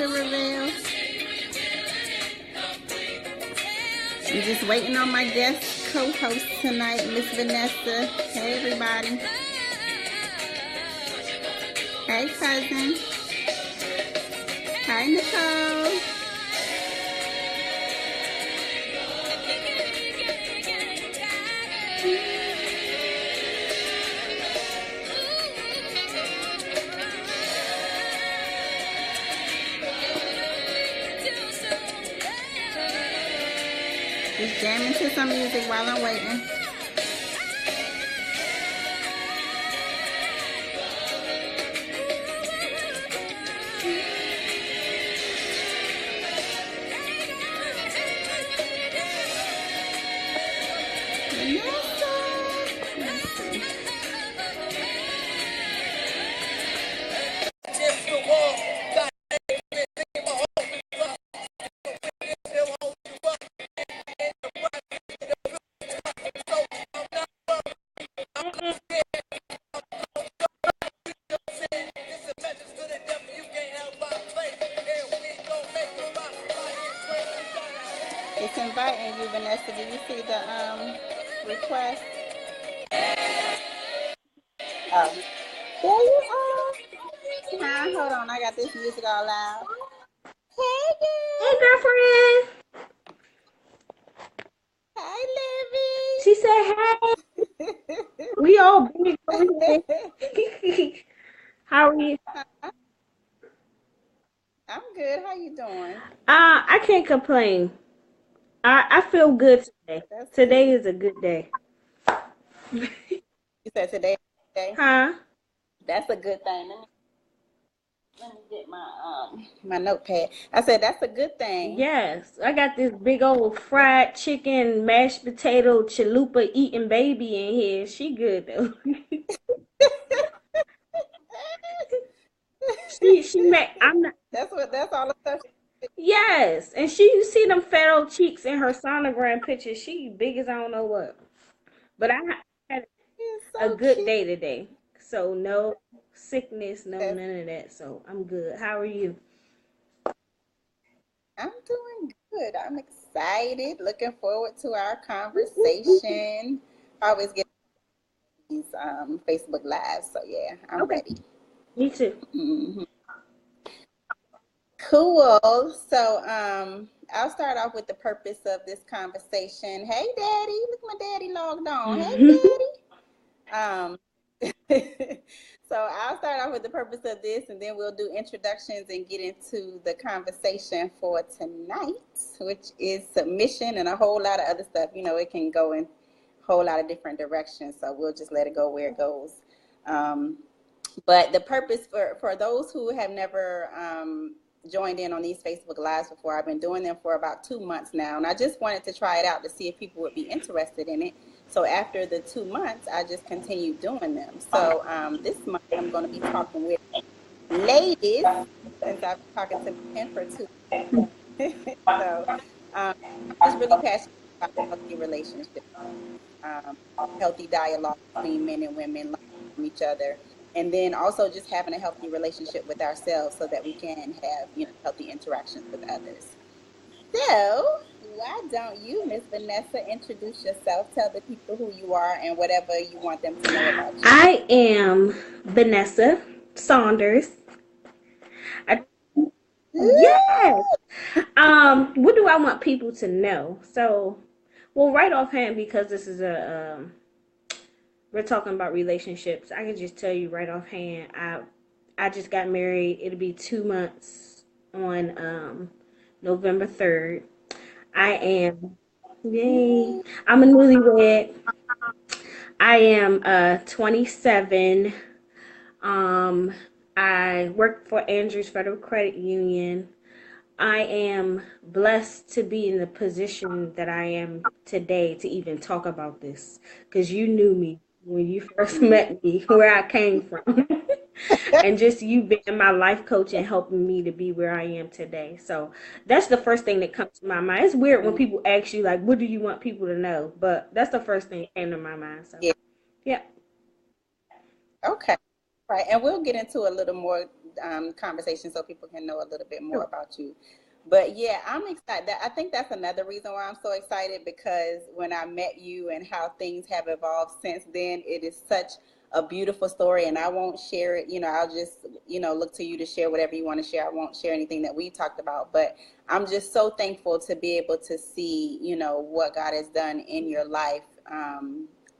to reveal? I'm just waiting on my guest co-host tonight, Miss Vanessa. Hey, everybody. Hey, cousin. Hi, Nicole. Just jamming to some music while I'm waiting. It's inviting you, Vanessa. Do you see the request? Oh, there you are. Huh? Hold on, I got this music all loud. Hey, girl. Hey, girlfriend. Hi, Livy. She said, hey. We all big over here. How are you? I'm good. How you doing? I can't complain. I feel good today. Today is a good day. You said today? Huh? That's a good thing. Let me get my notepad. I said that's a good thing. Yes. I got this big old fried chicken, mashed potato, chalupa eating baby in here. She good though. she made I'm not. That's all the stuff. Yes, and you see them fat old cheeks in her sonogram picture. She big as I don't know what. But I had a good cute. day today. So no sickness, no none of that. So I'm good. How are you? I'm doing good. I'm excited. Looking forward to our conversation. I always get these Facebook Lives. So yeah, I'm ready. Me too. Mm-hmm. Cool. So I'll start off with the purpose of this conversation. Hey, Daddy. Look, my daddy logged on. Hey, Daddy. So I'll start off with the purpose of this, and then we'll do introductions and get into the conversation for tonight, which is submission and a whole lot of other stuff. You know, it can go in a whole lot of different directions, so we'll just let it go where it goes. But the purpose for those who have never joined in on these Facebook Lives before, I've been doing them for about 2 months now, and I just wanted to try it out to see if people would be interested in it. So after the 2 months, I just continued doing them. So this month, I'm going to be talking with ladies, since I've been talking to men for 2 months. So I'm just really passionate about healthy relationships, healthy dialogue between men and women, learning from each other. And then also just having a healthy relationship with ourselves so that we can have, healthy interactions with others. So why don't you, Miss Vanessa, introduce yourself, tell the people who you are and whatever you want them to know about you. I am Vanessa Saunders. Yes. What do I want people to know? So, well, right offhand, because this is we're talking about relationships. I can just tell you right offhand. I just got married. It'll be 2 months on November 3rd. I'm a newlywed. I am 27. I work for Andrews Federal Credit Union. I am blessed to be in the position that I am today to even talk about this, because you knew me when you first met me, where I came from. And just you being my life coach and helping me to be where I am today. So that's the first thing that comes to my mind. It's weird when people ask you, like, what do you want people to know? But that's the first thing that came to my mind. So, yeah. Okay. Right. And we'll get into a little more conversation so people can know a little bit more Sure. about you. But yeah, I'm excited. I think that's another reason why I'm so excited, because when I met you and how things have evolved since then, it is such a beautiful story. And I won't share it. I'll just, look to you to share whatever you want to share. I won't share anything that we talked about, but I'm just so thankful to be able to see, what God has done in your life.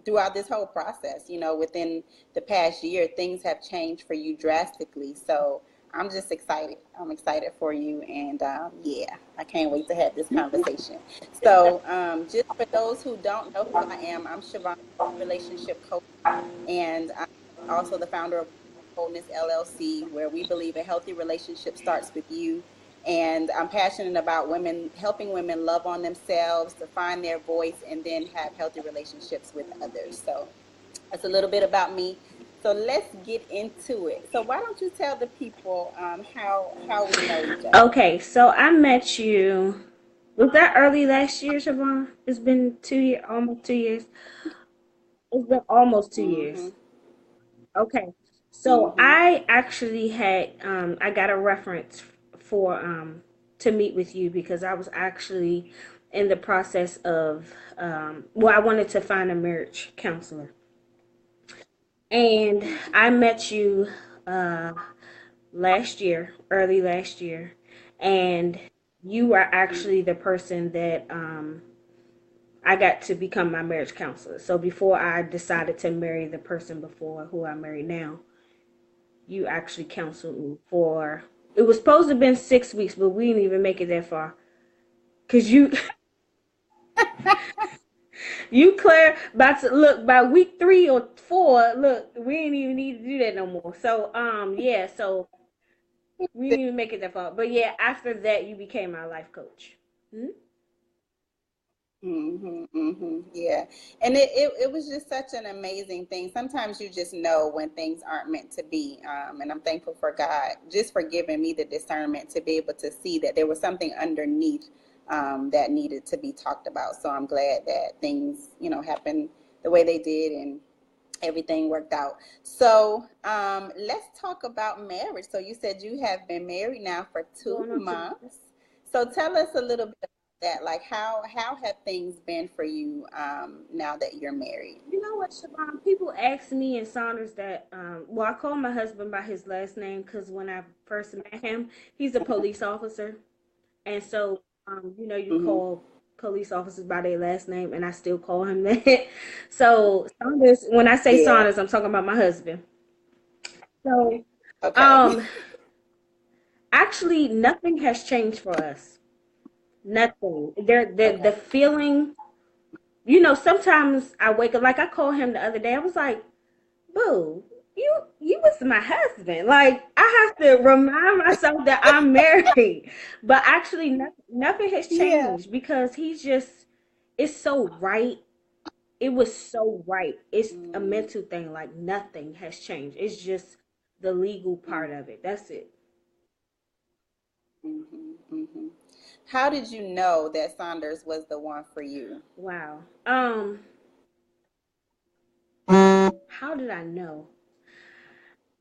Throughout this whole process, within the past year, things have changed for you drastically. So I'm just excited. I'm excited for you. And yeah, I can't wait to have this conversation. So just for those who don't know who I am, I'm Siobhan, relationship coach, and I'm also the founder of Wholeness LLC, where we believe a healthy relationship starts with you. And I'm passionate about women, helping women love on themselves, to find their voice, and then have healthy relationships with others. So that's a little bit about me. So let's get into it. So why don't you tell the people how we know each other? Okay, so I met you. Was that early last year, Siobhan? It's been 2 years, almost 2 years. It's been almost 2 years. Mm-hmm. Okay. So Mm-hmm. I actually had I got a reference for to meet with you because I was actually in the process of well, I wanted to find a marriage counselor. And Mm-hmm. I met you uh last year, early last year, and you are actually the person that I got to become my marriage counselor. So before I decided to marry the person before who I marry now, you actually counseled me for. It was supposed to have been 6 weeks, but we didn't even make it that far. Cause you clear about to look by week 3 or 4. Look, we ain't even need to do that no more. So yeah, so we didn't even make it that far. But yeah, after that, you became my life coach. Hmm. Mm-hmm, mm-hmm. Yeah. And it was just such an amazing thing. Sometimes you just know when things aren't meant to be. And I'm thankful for God just for giving me the discernment to be able to see that there was something underneath that needed to be talked about. So I'm glad that things, happened the way they did and everything worked out. So let's talk about marriage. So you said you have been married now for two Going on to months. So tell us a little bit about that. Like how have things been for you now that you're married? you know what, Siobhan? People ask me in Saunders that, well, I call my husband by his last name because when I first met him, he's a police officer. And so, you Mm-hmm. call police officers by their last name, and I still call him that. So, Saunders, when I say Yeah. Saunders, I'm talking about my husband. So, Okay. um, actually, nothing has changed for us. Nothing. The Okay. feeling, sometimes I wake up, like I called him the other day. I was like, boo, you was my husband. Like I have to remind myself that I'm married. But actually nothing has Yeah. changed because it's so right. It was so right. It's a Mm-hmm. mental thing. Like nothing has changed. It's just the legal part of it. That's it. Mm-hmm. Mm-hmm. How did you know that Saunders was the one for you? Wow. How did I know?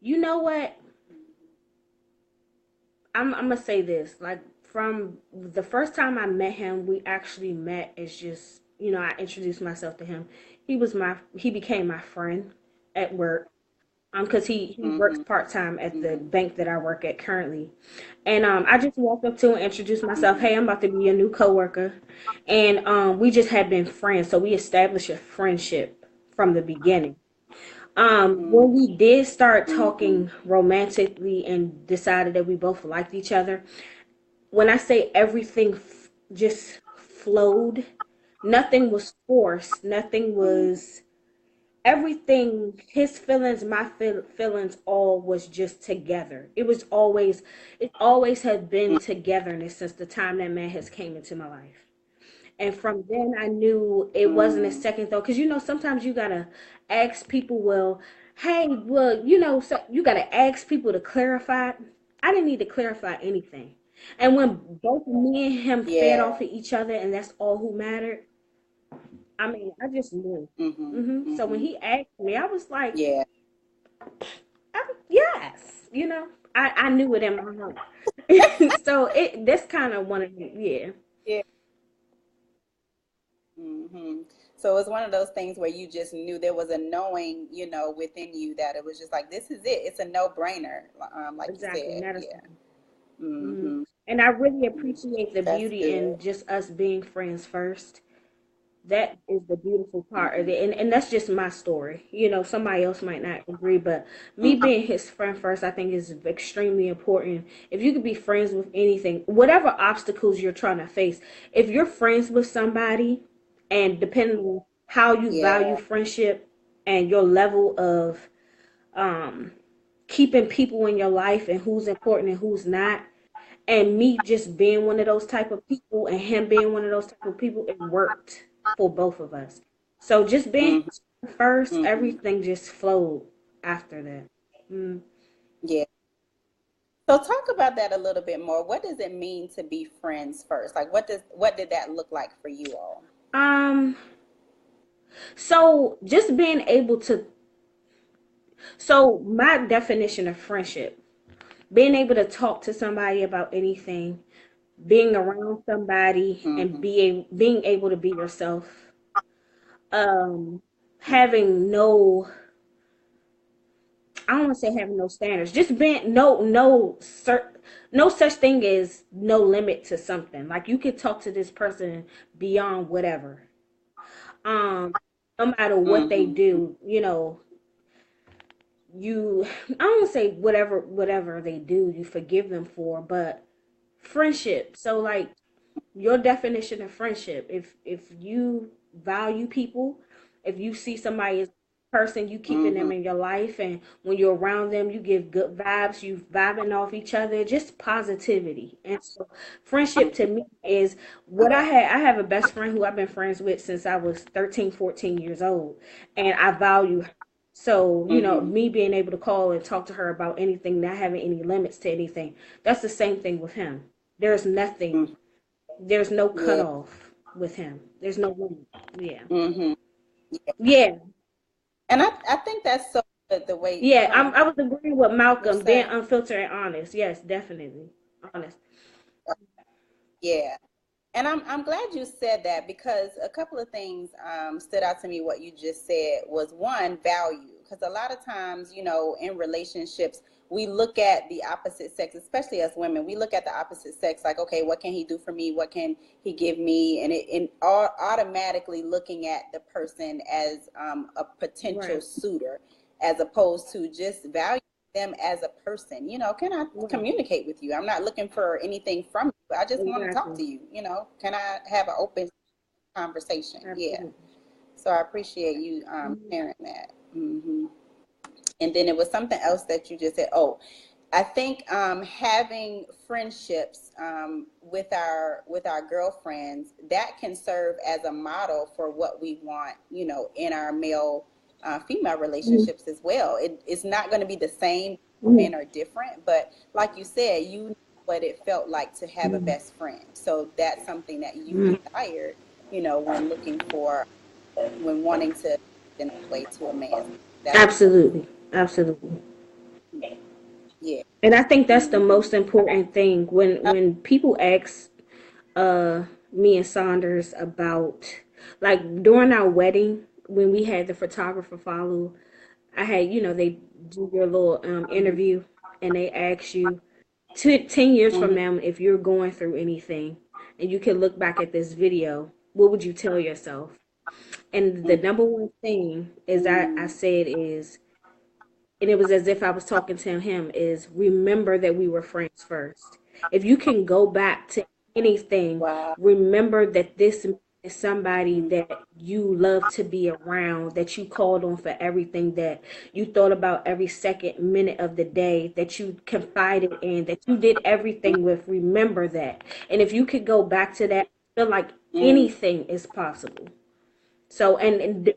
You know what? I'm gonna say this. Like from the first time I met him, we actually met as just I introduced myself to him. He became my friend at work. Because he works Mm-hmm. part time at the Mm-hmm. bank that I work at currently, and I just walked up to him and introduced myself. Mm-hmm. Hey, I'm about to be a new coworker, and we just had been friends, so we established a friendship from the beginning. When we did start Mm-hmm. talking romantically and decided that we both liked each other, when I say everything just flowed, nothing was forced, nothing Mm-hmm. was everything, his feelings, my feelings, all was just together. It always had been togetherness since the time that man has came into my life. And from then I knew it wasn't a Mm-hmm. second thought. Because sometimes you gotta ask people, well, hey, well, so you gotta ask people to clarify. I didn't need to clarify anything. And when both me and him fed Yeah. off of each other, and that's all who mattered, I mean, I just knew. Mm-hmm. So when Mm-hmm. he asked me, I was like, Yeah. yes, I knew it in my heart. So that's kind of one of the, yeah. Yeah. Hmm. So it was one of those things where you just knew there was a knowing, within you that it was just like, this is it. It's a no-brainer, like you Exactly. said. Not a Yeah. second. Mhm. Hmm. And I really appreciate the That's beauty good. in just us being friends first. That is the beautiful part of Hmm. it. And that's just my story. Somebody else might not agree, but me Hmm. being his friend first, I think is extremely important. If you could be friends with anything, whatever obstacles you're trying to face, if you're friends with somebody and depending on how you value Yeah. friendship and your level of um keeping people in your life and who's important and who's not, and me just being one of those type of people and him being one of those type of people, it worked for both of us. So just being Hmm. first, Hmm. everything just flowed after that. Mm. Yeah. So talk about that a little bit more. What does it mean to be friends first? Like, what did that look like for you all? Um, so just being able to, so my definition of friendship, being able to talk to somebody about anything, being around somebody and Hmm. being able to be yourself, having no, I don't want to say having no standards, just being no such thing as no limit to something. Like you could talk to this person beyond whatever. Um, no matter what they Hmm. do, I don't want to say whatever they do, you forgive them for, but friendship. So like your definition of friendship, if you value people, if you see somebody as a person, you keeping Hmm. them in your life, and when you're around them you give good vibes, you vibing off each other, just positivity. And so friendship to me is what Yeah. I have a best friend who I've been friends with since I was 13, 14 years old, and I value her. So Hmm. me being able to call and talk to her about anything, not having any limits to anything, that's the same thing with him. There's nothing, there's no Yeah. cutoff with him. There's no limit. Yeah. Hmm. Yeah. And I think that's so good the way, Yeah. huh? I was agreeing with What you Malcolm, being say? unfiltered and honest. Yes, definitely. Honest. Yeah. And I'm glad you said that because a couple of things stood out to me. What you just said was one, value, because a lot of times, in relationships, we look at the opposite sex, especially as women. We look at the opposite sex like, okay, what can he do for me? What can he give me? And automatically looking at the person as a potential Right. suitor, as opposed to just value them as a person. Can I Right. communicate with you? I'm not looking for anything from you. I just want to talk Exactly. to you. Can I have an open conversation? Yeah. Absolutely. So I appreciate you Mhm. sharing that. Hmm. And then it was something else that you just said. Oh, I think having friendships with our girlfriends, that can serve as a model for what we want, in our male female Mhm. relationships as well. It's not going to be the same. Men Mhm. are different, but like you said, you know what it felt like to have a Mhm. best friend. So that's something that you Mhm. desired, when wanting to in a way to a man. That's Absolutely. Absolutely. yeah. And I think that's the Hmm. most important thing when people ask uh me and Saunders about, like during our wedding when we had the photographer follow, I had, they do your little interview and they ask you 10 years from Hmm. now, if you're going through anything and you can look back at this video, what would you tell yourself? And the number one thing is I Hmm. said is, and it was as if I was talking to him, is remember that we were friends first. If you can go back to anything, Wow. remember that this is somebody Mm, that you love to be around, that you called on for everything, that you thought about every second, minute of the day, that you confided in, that you did everything with. Remember that. And if you could go back to that, I feel like mm. anything is possible. So, and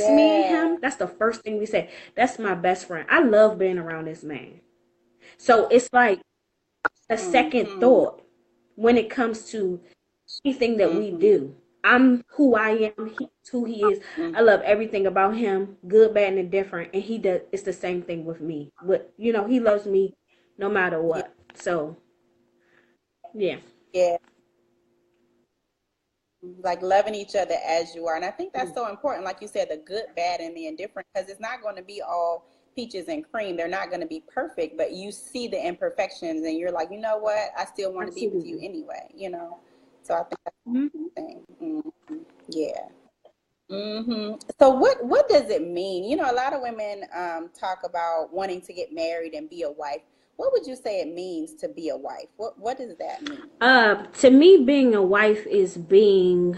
me and Yeah. him, that's the first thing we say. That's my best friend. I love being around this man. So it's like a second Mm-hmm. thought when it comes to anything that we Mm-hmm. do. I'm who I am. He's who he is. Mm. I love everything about him, good, bad, and indifferent. And he does. It's the same thing with me. But he loves me no matter Yeah. what. So yeah. Yeah. Like loving each other as you are. And I think that's so important. Like you said, the good, bad, and the indifferent, because it's not going to be all peaches and cream. They're not going to be perfect, but you see the imperfections and you're like, you know what? I still want to be with you Absolutely. anyway, you know? So I think that's Hmm. the thing. Yeah. So what does it mean? You know, a lot of women talk about wanting to get married and be a wife. What would you say it means to be a wife? What does that mean? To me, being a wife is being,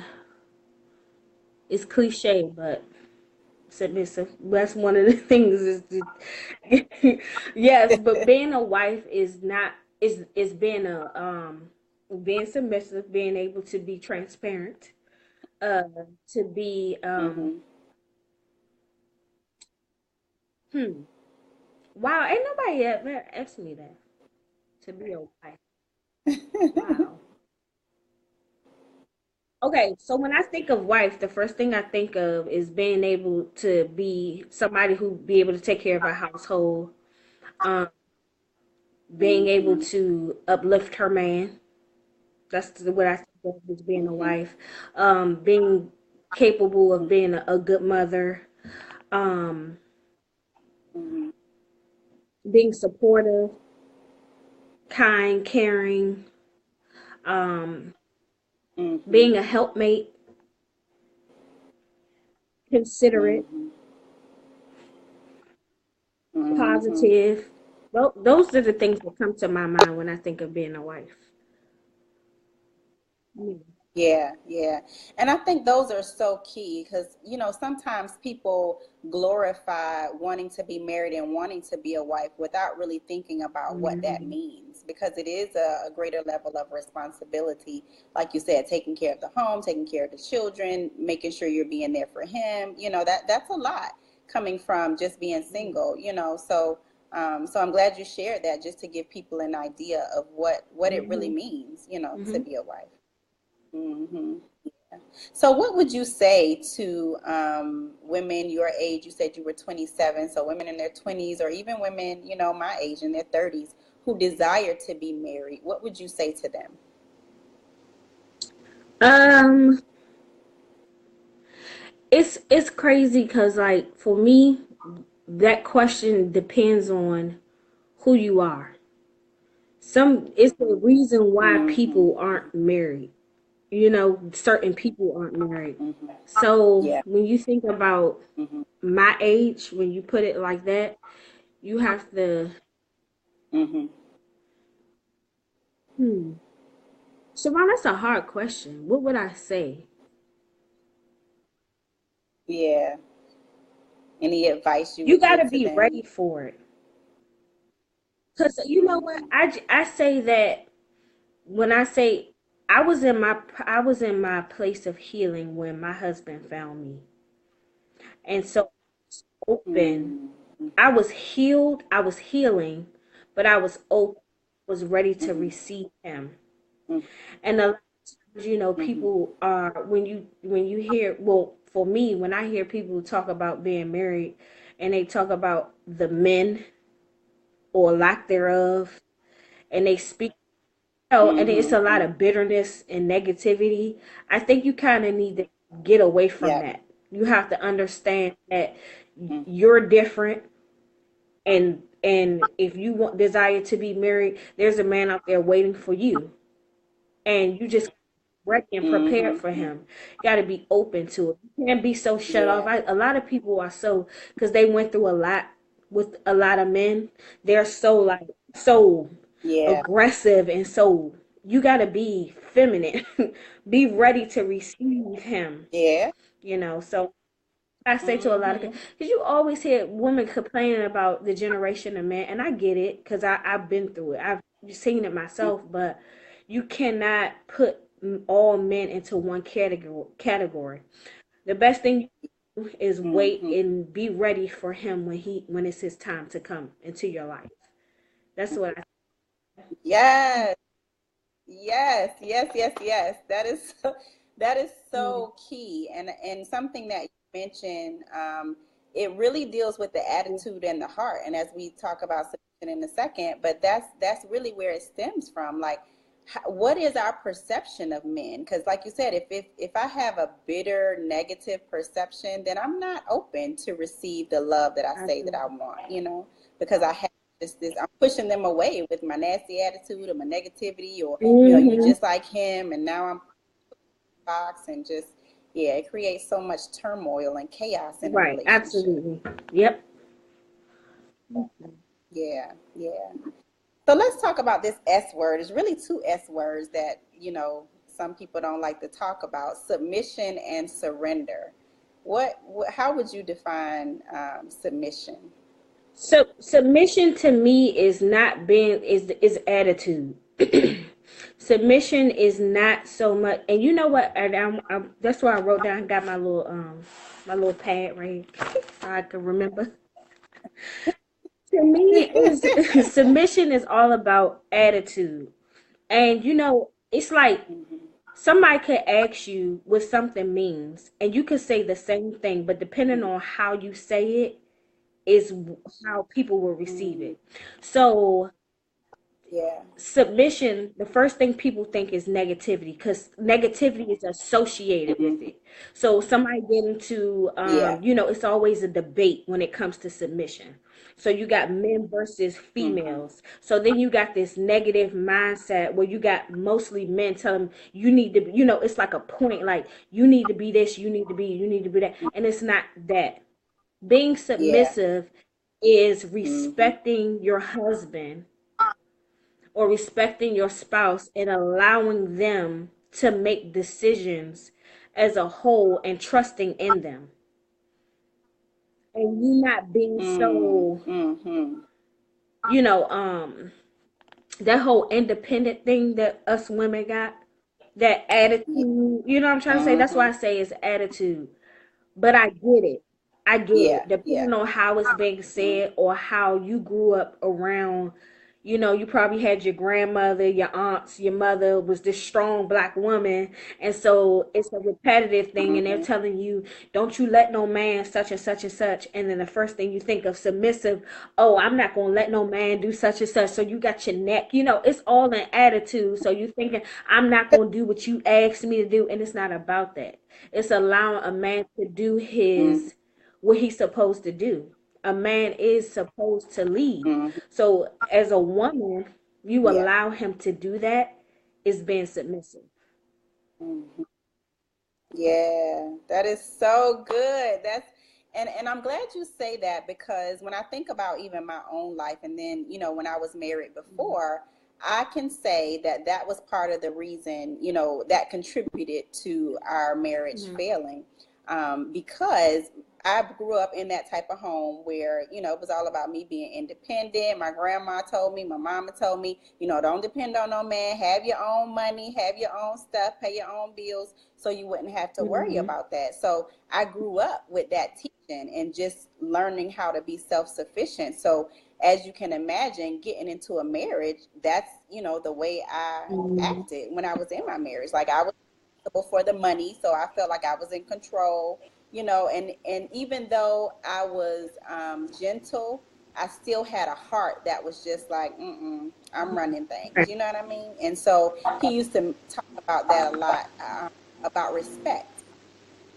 it's cliche, but submissive. That's one of the things is yes, but being a wife is not, is being a being submissive, being able to be transparent, uh to be Mm-hmm. hmm wow, ain't nobody ever asked me that, to be a wife. Wow. Okay, so when I think of wife, the first thing I think of is being able to be somebody who be able to take care of a household, um, being able Mm-hmm. to uplift her man. That's what I think of as being a Mm-hmm. wife. Being capable of being a good mother. Um, Mm-hmm. being supportive, kind, caring. Um, Mm-hmm. being a helpmate, considerate, Mm-hmm. Mm-hmm. positive. Those are the things that come to my mind when I think of being a wife. Mm. Yeah, yeah. And I think those are so key because, you know, sometimes people glorify wanting to be married and wanting to be a wife without really thinking about what that Mhm. means because it is a greater level of responsibility. Like you said, taking care of the home, taking care of the children, making sure you're being there for him. You know, that's a lot coming from just being single, you know. So I'm glad you shared that just to give people an idea of what it really Mhm. means, you know, to Mhm. be a wife. hmm So, what would you say to women your age? You said you were 27, so women in their 20s, or even women, you know, my age in their 30s, who desire to be married. What would you say to them? Um, it's crazy because like for me, that question depends on who you are. Some it's the reason why hmm people aren't married. Certain people aren't married. hmm So Yeah. when you think about hmm my age, when you put it like that, you have to. hmm Hmm. Siobhan, that's a hard question. What would I say? Yeah. Any advice you You would got to give to be ready them? for it. Cause you know what? hmm I say that when I say I was in my place of healing when my husband found me, and so open. hmm I was healed. I was healing, but I was open. Was ready to hmm receive him. hmm And a lot of times, hmm people are when you hear, well, for me, when I hear people talk about being married, and they talk about the men or lack thereof, and they speak. Oh, and it's hmm a lot of bitterness and negativity. I think you kind of need to get away from Yep. that. You have to understand that hmm you're different, and if you want desire to be married, there's a man out there waiting for you, and you just ready and prepared for hmm him. You got to be open to it. You can't be so shut off. Yeah. A lot of people are so, because they went through a lot with a lot of men. They're so like so Yeah. aggressive, and so you got to be feminine. Be ready to receive him. Yeah. So I say to a lot of, hmm because you always hear women complaining about the generation of men, and I get it because I've been through it. I've seen it myself, but you cannot put all men into one category. The best thing you do is wait hmm and be ready for him when it's his time to come into your life. That's what I. Yes. Yes, yes, yes, yes. That is Yeah. so key, and something that you mentioned. It really deals with the attitude and the heart. And as we talk about submission in a second, but that's really where it stems from. Like, what is our perception of men? Because, like you said, if I have a bitter, negative perception, then I'm not open to receive the love that I say that I want. Because I have this, I'm pushing them away with my nasty attitude or my negativity, or you Mm-hmm. just like him, and now I'm box and just, yeah, it creates so much turmoil and chaos in a Right. relationship. Absolutely. Yep. Yeah, yeah. So let's talk about this S word. It's really two S words that, some people don't like to talk about: submission and surrender. How would you define submission? So submission to me is not being is attitude. Submission is not so much, and you know what? And that's why I wrote down. Got my little pad right here so I can remember. To me, is submission is all about attitude, and it's like Hmm. somebody could ask you what something means, and you could say the same thing, but depending on how you say it is how people will receive Hmm. it. So Yeah. submission, the first thing people think is negativity because negativity is associated with Hmm. it. So somebody get into Yeah. it's always a debate when it comes to submission. So you got men versus Hmm. females. So then you got this negative mindset where you got mostly men telling them you need to it's like a point, like you need to be this, you need to be that, and it's not that. Being Yeah. submissive is Hmm. respecting your husband or respecting your spouse and allowing them to make decisions as a whole and trusting in them. And you not being so, Mm-hmm. you know, um, that whole independent thing that us women got, that attitude, Yeah. you know what I'm trying to say? That's Hmm. why I say it's attitude. But I get it. I get Yeah. it. Yeah. Depending on how it's being Mm-hmm. said or how you grew up around, you probably had your grandmother, your aunts, your mother was this strong black woman. And so it's a repetitive thing. And they're Mm-hmm. telling you, don't you let no man such and such and such. And then the first thing you think of submissive, oh, I'm not going to let no man do such and such. So you got your neck, it's all an attitude. So you thinking, I'm not going to do what you asked me to do. And it's not about that. It's allowing a man to do Mm-hmm. his what he's supposed to do. A man is supposed to lead. Mm-hmm. So as a woman, you Yeah. allow him to do that is being submissive. Mm-hmm. Yeah, that is so good. And I'm glad you say that, because when I think about even my own life, and then, when I was married before, I can say that that was part of the reason, that contributed to our marriage Mm-hmm. failing. Because I grew up in that type of home where, it was all about me being independent. My grandma told me, my mama told me, don't depend on no man, have your own money, have your own stuff, pay your own bills, so you wouldn't have to worry Mm-hmm. about that. So I grew up with that teaching and just learning how to be self-sufficient. So as you can imagine, getting into a marriage, that's, the way I Mm-hmm. acted when I was in my marriage. Like, I was responsible for the money, so I felt like I was in control, and even though I was gentle, I still had a heart that was just like, I'm running things. Right. You know what I mean? And so he used to talk about that a lot, about respect.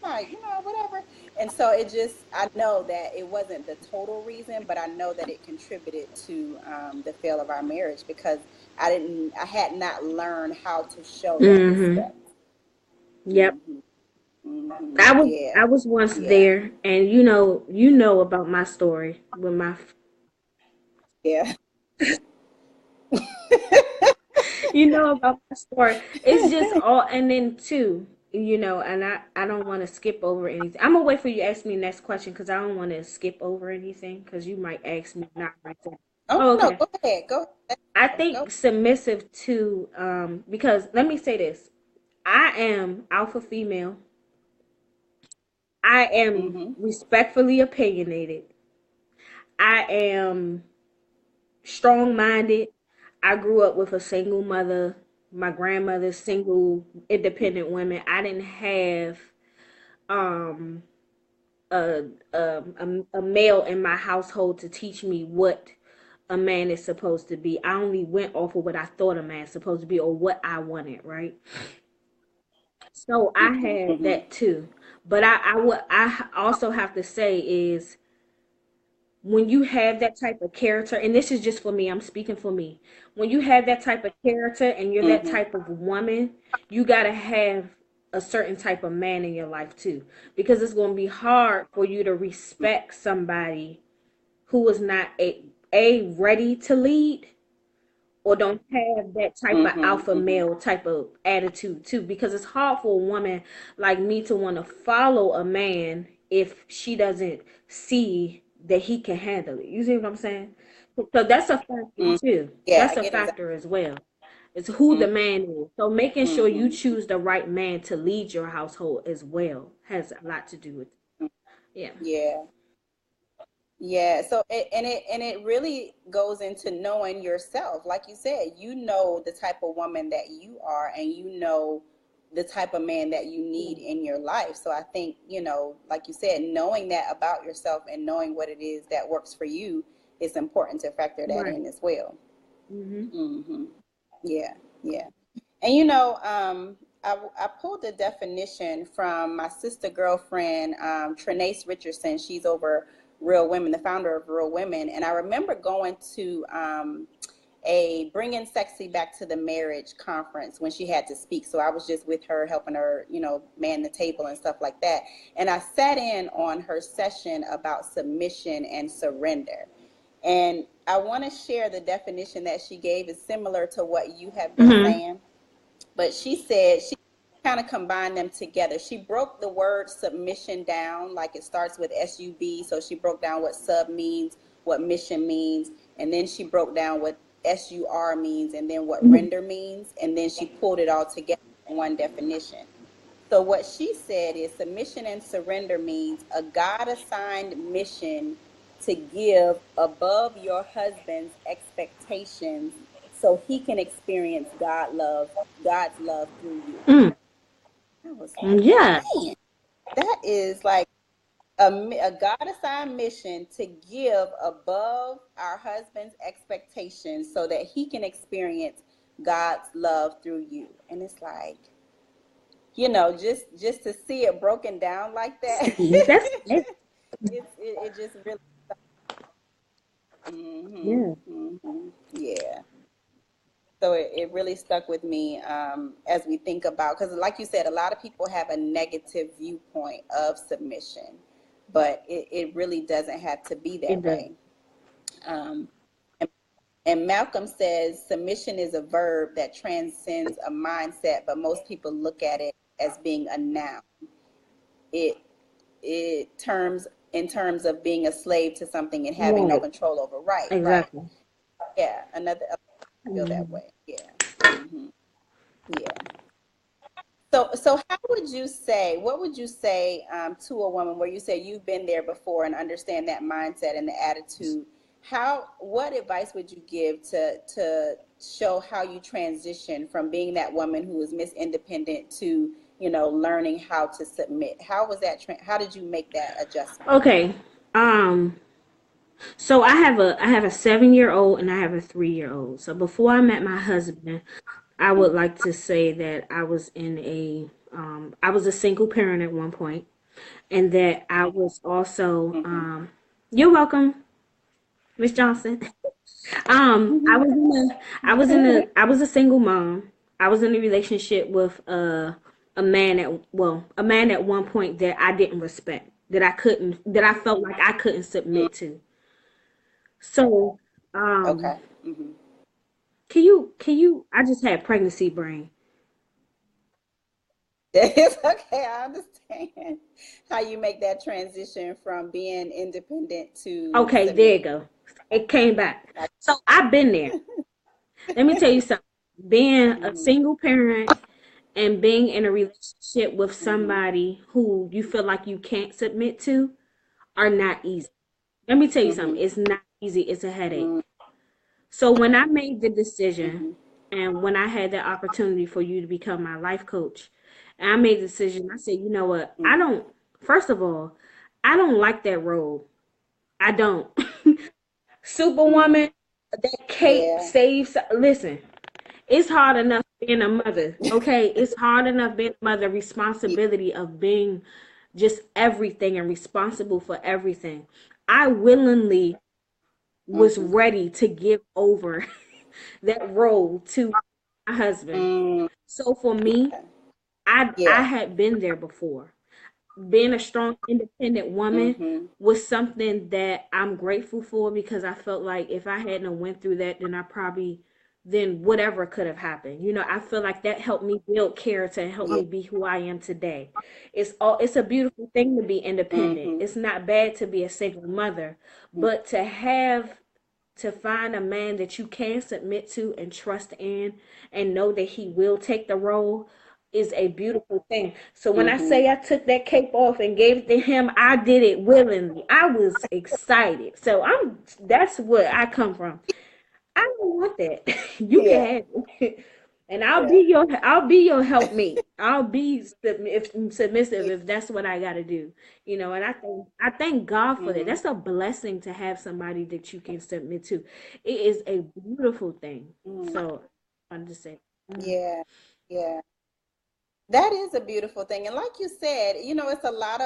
Like, whatever. And so I know that it wasn't the total reason, but I know that it contributed to the fail of our marriage, because I had not learned how to show that Mm-hmm. respect. Yep. Hmm. Hmm. I was Yeah. I was once Yeah. there, and you know about my story with my Yeah. you know about my story. It's just all, and then two, and I don't want to skip over anything. I'm gonna wait for you to ask me the next question because I don't want to skip over anything because you might ask me not right there. Oh Oh, no, okay. go ahead. Go I ahead. Go. think submissive too, because let me say this: I am alpha female. I am Mm-hmm. respectfully opinionated. I am strong minded. I grew up with a single mother. My grandmother, single, independent women. I didn't have um a, a male in my household to teach me what a man is supposed to be. I only went off of what I thought a man's supposed to be or what I wanted, right? So I had Mm-hmm. that too. But I also have to say is when you have that type of character, and this is just for me, I'm speaking for me. When you have that type of character and you're that Mm-hmm. type of woman, you gotta have a certain type of man in your life too. Because it's gonna be hard for you to respect somebody who is not a ready to lead or don't have that type of Mm-hmm. alpha Mm-hmm. male type of attitude too, because it's hard for a woman like me to want to follow a man if she doesn't see that he can handle it. You see what I'm saying? So that's a factor Mm-hmm. too. Yeah, I That's a get exactly. factor as well. It's who the man is. So making sure you Mm-hmm. choose the right man to lead your household as well has a lot to do with it. Yeah. Yeah. Yeah, so and it really goes into knowing yourself. Like you said, you know the type of woman that you are, and you know the type of man that you Yeah. need in your life. So I think, like you said, knowing that about yourself and knowing what it is that works for you is important to factor that Right. in as well. Mhm. Hmm. Yeah, yeah. And I pulled a definition from my sister girlfriend, Trinace Richardson. She's over Real Women, the founder of Real Women. And I remember going to a Bringing Sexy Back to the Marriage conference when she had to speak. So I was just with her, helping her, man the table and stuff like that. And I sat in on her session about submission and surrender. And I want to share the definition that she gave is similar to what you have been Mhm. saying, but she said she kind of combined them together. She broke the word submission down, like it starts with SUB. So she broke down what sub means, what mission means, and then she broke down what SUR means, and then what Mhm. render means, and then she pulled it all together in one definition. So what she said is submission and surrender means a God assigned mission to give above your husband's expectations so he can experience God's love through you. Mm. I was like, Yeah. man, that is like a God assigned mission to give above our husband's expectations so that he can experience God's love through you. And it's like, just to see it broken down like that, See, that's it just really. Hmm. yeah. Hmm. Yeah. So it really stuck with me, as we think about, because like you said, a lot of people have a negative viewpoint of submission, but it really doesn't have to be It that does. way. Um, and, and Malcolm says submission is a verb that transcends a mindset, but most people look at it as being a noun. It it terms in terms of being a slave to something and having no Right. control over. Right. Exactly. Yeah, another feel that Mhm. way. Yeah. Hmm. Yeah. So how would you say, what would you say, to a woman where you say you've been there before and understand that mindset and the attitude? What advice would you give to show how you transition from being that woman who is Miss Independent to, learning how to submit? How was that, how did you make that adjustment? Okay. Um. So I have a 7 year old and I have a 3 year old. So before I met my husband, I would like to say that I was a single parent at one point, and that I was also Mm-hmm. You're welcome, Miss Johnson. I was a single mom. I was in a relationship with a man at one point that I didn't respect, that I felt like I couldn't submit to. So, um, Okay. Mm-hmm. can you I just had pregnancy brain. It's okay. I understand how you make that transition from being independent to Okay, there you submitting. go. It came back. Like, So I've been there. Let me tell you something. Being a mm-hmm. single parent and being in a relationship with Mm-hmm. somebody who you feel like you can't submit to are not easy. Let me tell you Mm-hmm. something. It's not easy. It's a headache. Mm-hmm. So when I made the decision Mm-hmm. and when I had the opportunity for you to become my life coach, and I made the decision, I said, you know what? First of all, I don't like that role. I don't. Mm-hmm. Superwoman. That cape Yeah. saves. Listen, it's hard enough being a mother. Okay, it's hard enough being a mother. Responsibility of being just everything and responsible for everything. I willingly was Mm-hmm. ready to give over that role to my husband. Mm, So for me, I yeah. had been there before. Being a strong, independent woman Mm-hmm. was something that I'm grateful for because I felt like if I hadn't went through that, then I probably then whatever could have happened. I feel like that helped me build character and helped Yeah. me be who I am today. It's a beautiful thing to be independent. Mm-hmm. It's not bad to be a single mother, but to find a man that you can submit to and trust in and know that he will take the role is a beautiful thing. So when I Mm-hmm. say I took that cape off and gave it to him, I did it willingly. I was excited. So that's what I come from. I don't want that. You can Yeah. have it. And Yeah. I'll be your helpmate. I'll be submissive if that's what I gotta do. And I thank God for that. Mm-hmm. That's a blessing to have somebody that you can submit to. It is a beautiful thing. Mm-hmm. So I'm just saying. Yeah. Yeah. That is a beautiful thing. And like you said, it's a lot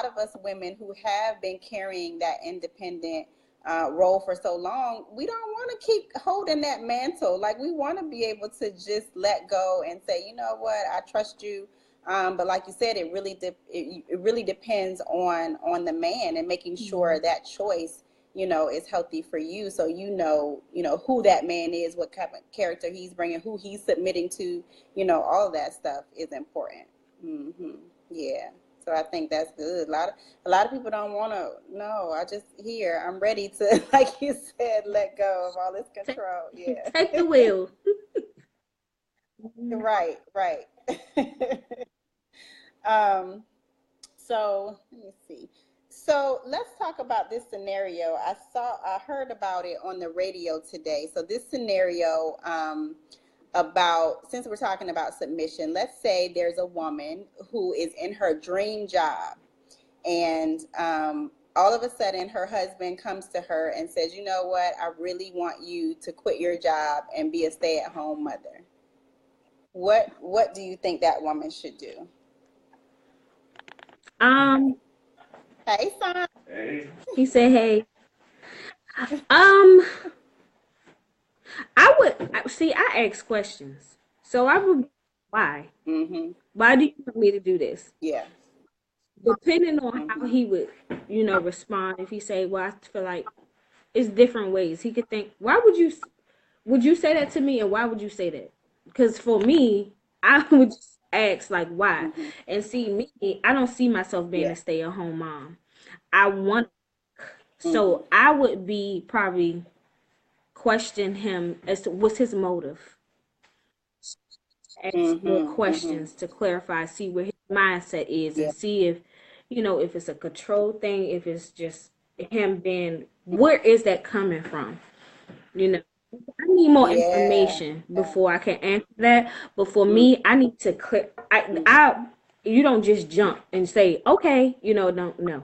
of us women who have been carrying that independent role for so long. We don't want to keep holding that mantle. Like we want to be able to just let go and say, you know what, I trust you. But like you said, it really depends on the man and making sure Mhm. that choice is healthy for you. So who that man is, what kind of character he's bringing, who he's submitting to, all of that stuff is important. Hmm. Yeah. So I think that's good. A lot of people don't want to. No, I just here. I'm ready to, like you said, let go of all this Take, control. take Yeah. the wheel. Mhm. Right. Right. um. So let me see. So let's talk about this scenario. I heard about it on the radio today. So this scenario, about, since we're talking about submission, let's say there's a woman who is in her dream job, and all of a sudden her husband comes to her and says, you know what, I really want you to quit your job and be a stay-at-home mother. What do you think that woman should do? Um, Hey, son. he said, "Hey, um, see. I ask questions, so I would. Why? Mm-hmm. Why do you want me to do this? Yeah. Depending on how Mm-hmm. he would, respond. If he say, "Well, I feel like it's different ways," he could think, "Why would you say that to me, and why would you say that?" Because for me, I would just ask like, "Why?" Mm-hmm. And see me, I don't see myself being Yeah. a stay-at-home mom. I want, Mm-hmm. so I would be probably question him as to what's his motive. Ask more Mm-hmm. Mm-hmm. questions to clarify, see where his mindset is, and Yeah. see if if it's a control thing, if it's just him being, where is that coming from? You know, I need more Yeah. information Yeah. before I can answer that. But for Mm-hmm. me, I need to clear. You don't just jump and say, okay, don't know.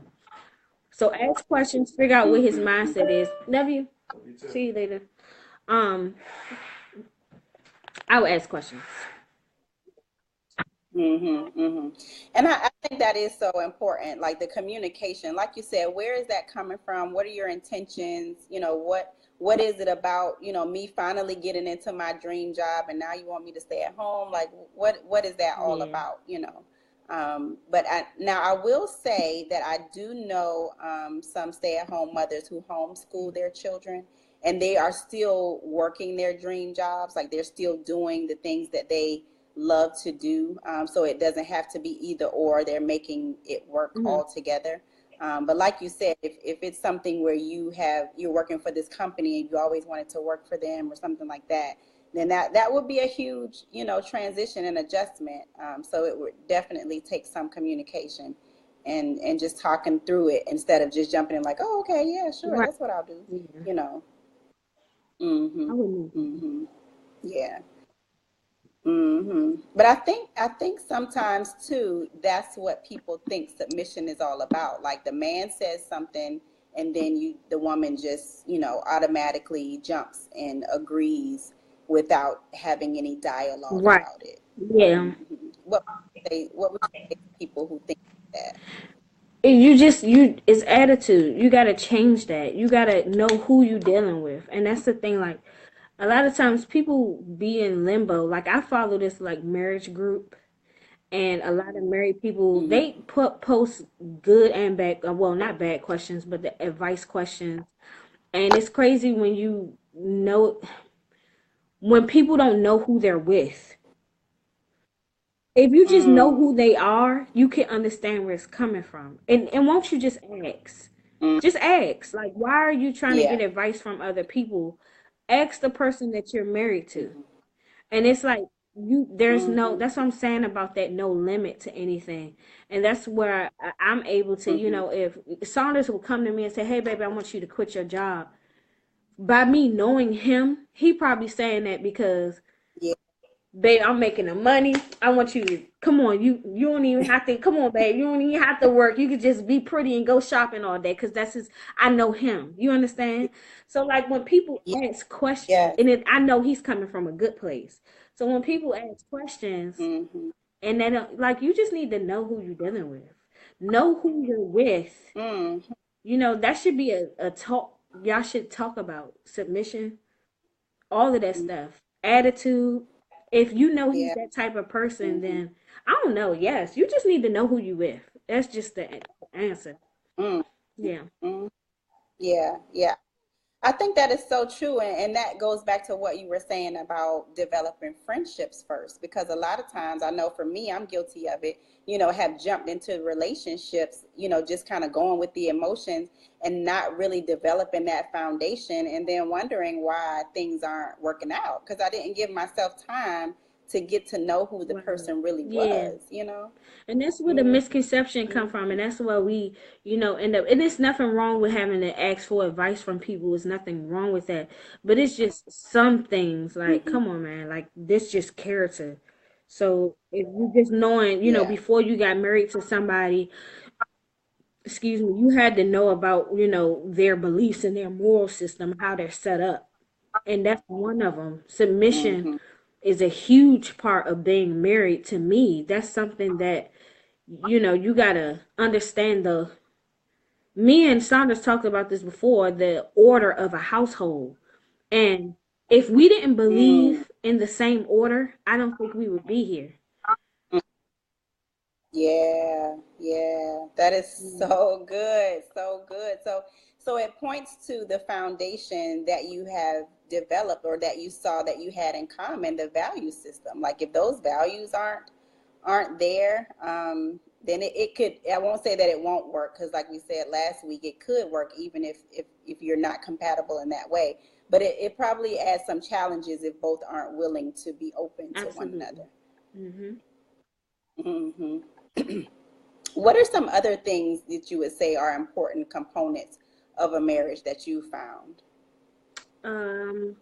So ask questions, figure out what his Mm-hmm. mindset is. Love you. See you later. Um, I would ask questions. Mm-hmm, mm-hmm. And I think that is so important, like the communication. Like you said, where is that coming from? What are your intentions? What is it about, me finally getting into my dream job and now you want me to stay at home? Like what is that all Yeah. about? Now I will say that I do know some stay-at-home mothers who homeschool their children, and they are still working their dream jobs. Like they're still doing the things that they love to do. So it doesn't have to be either or. They're making it work Hmm. all together. But like you said, if it's something where you're working for this company and you always wanted to work for them or something like that, then that would be a huge, transition and adjustment. So it would definitely take some communication and just talking through it instead of just jumping in like, oh, okay, yeah, sure, Right. that's what I'll do. Yeah. You know. Mhm. I would need that. Mhm. Yeah. But I think sometimes too, that's what people think submission is all about. Like the man says something and then the woman just, automatically jumps and agrees without having any dialogue Right. about it. Yeah. What would you say to people who think that? It's attitude. You gotta change that. You gotta know who you dealing with. And that's the thing, like a lot of times people be in limbo. Like I follow this like marriage group, and a lot of married people Mm-hmm. they post good and bad, well, not bad questions, but the advice questions. And it's crazy when when people don't know who they're with. If you just know Mm, who they are, you can understand where it's coming from. And won't you just ask? mm, Just ask. Like, why are you trying to yeah. get advice from other people? Ask the person that you're married to. Mm-hmm. And it's like there's no, Mm-hmm. that's what I'm saying about that, no limit to anything. And that's where I'm able to, Mm-hmm. if Saunders will come to me and say, hey, baby, I want you to quit your job. By me knowing him, he probably saying that because Yeah. babe, I'm making the money. I want you to come on. You don't even have to come on, babe. You don't even have to work. You could just be pretty and go shopping all day because that's his. I know him. You understand? So like when people Yeah. ask questions, Yes. and I know he's coming from a good place. So when people ask questions, Mm-hmm. and then like you just need to know who you're dealing with, know who you're with. Mm-hmm. That should be a talk. Y'all should talk about submission, all of that stuff. Attitude. If you know he's Yeah. that type of person, Mm-hmm. then I don't know. Yes, you just need to know who you with. That's just the answer. Mm-hmm. Yeah. Mm-hmm. Yeah. Yeah. I think that is so true. And that goes back to what you were saying about developing friendships first. Because a lot of times, I know for me, I'm guilty of it, have jumped into relationships, just kind of going with the emotions and not really developing that foundation and then wondering why things aren't working out. Because I didn't give myself time to get to know who the Right. person really Yeah. was. And that's where the Mm-hmm. misconception come from, and that's where we, end up. And it's nothing wrong with having to ask for advice from people. There's nothing wrong with that. But it's just some things like, Mm-hmm. come on, man, like this just character. So if you just knowing, Yeah. before you got married to somebody, excuse me, you had to know about, their beliefs and their moral system, how they're set up. And that's one of them. Submission Mm-hmm. is a huge part of being married to me. That's something that, you got to understand me and Saunders talked about this before, the order of a household. And if we didn't Mm. believe in the same order, I don't think we would be here. Yeah, yeah, that is Mm. so good, so good. So it points to the foundation that you have developed or that you saw that you had in common, the value system. Like if those values aren't there, then it could. I won't say that it won't work because, like we said last week, it could work even if you're not compatible in that way. But it probably adds some challenges if both aren't willing to be open to one Absolutely. another. Hmm. Hmm. What are some other things that you would say are important components of a marriage that you found? Um,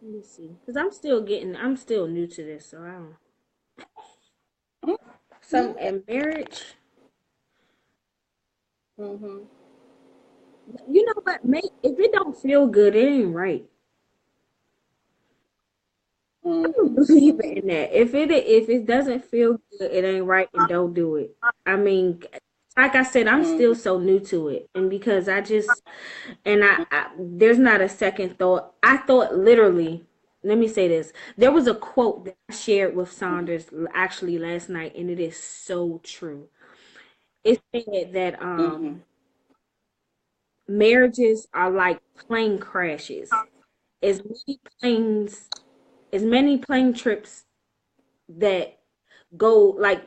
Let me see, because I'm still new to this, so I don't. Some Yeah. in marriage, Mm-hmm. you know what? If it don't feel good, it ain't right. I don't Mm-hmm. believe Mm-hmm. in that. If it doesn't feel good, it ain't right, and don't do it. I mean, like I said, I'm still Mm-hmm. so new to it, and because I there's not a second thought. I thought literally. Let me say this. There was a quote that I shared with Saunders actually last night, and it is so true. It said that Mm-hmm. marriages are like plane crashes. As many planes, as many plane trips that go like,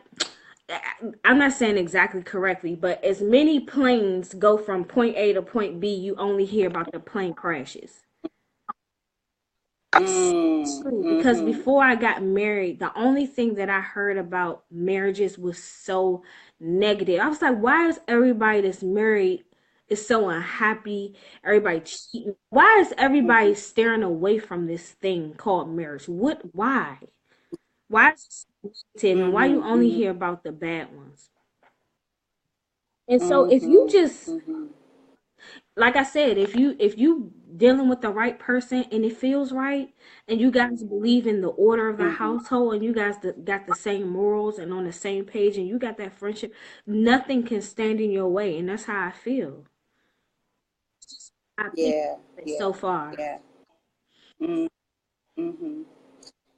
I'm not saying exactly correctly, but as many planes go from point A to point B, you only hear about the plane crashes. True, because Mm-hmm. before I got married, the only thing that I heard about marriages was so negative. I was like, why is everybody that's married is so unhappy? Everybody cheating. Why is everybody Mm-hmm. staring away from this thing called marriage? Why? Why is it so negative, and why you only Mm-hmm. hear about the bad ones? And so if you Mhm. just, Mhm. like I said, if you dealing with the right person and it feels right, and you guys believe in the order of the Mhm. household, and you guys got the same morals and on the same page, and you got that friendship, nothing can stand in your way. And that's how I feel. I think Yeah. so Yeah. far. Yeah. Mm. Mhm.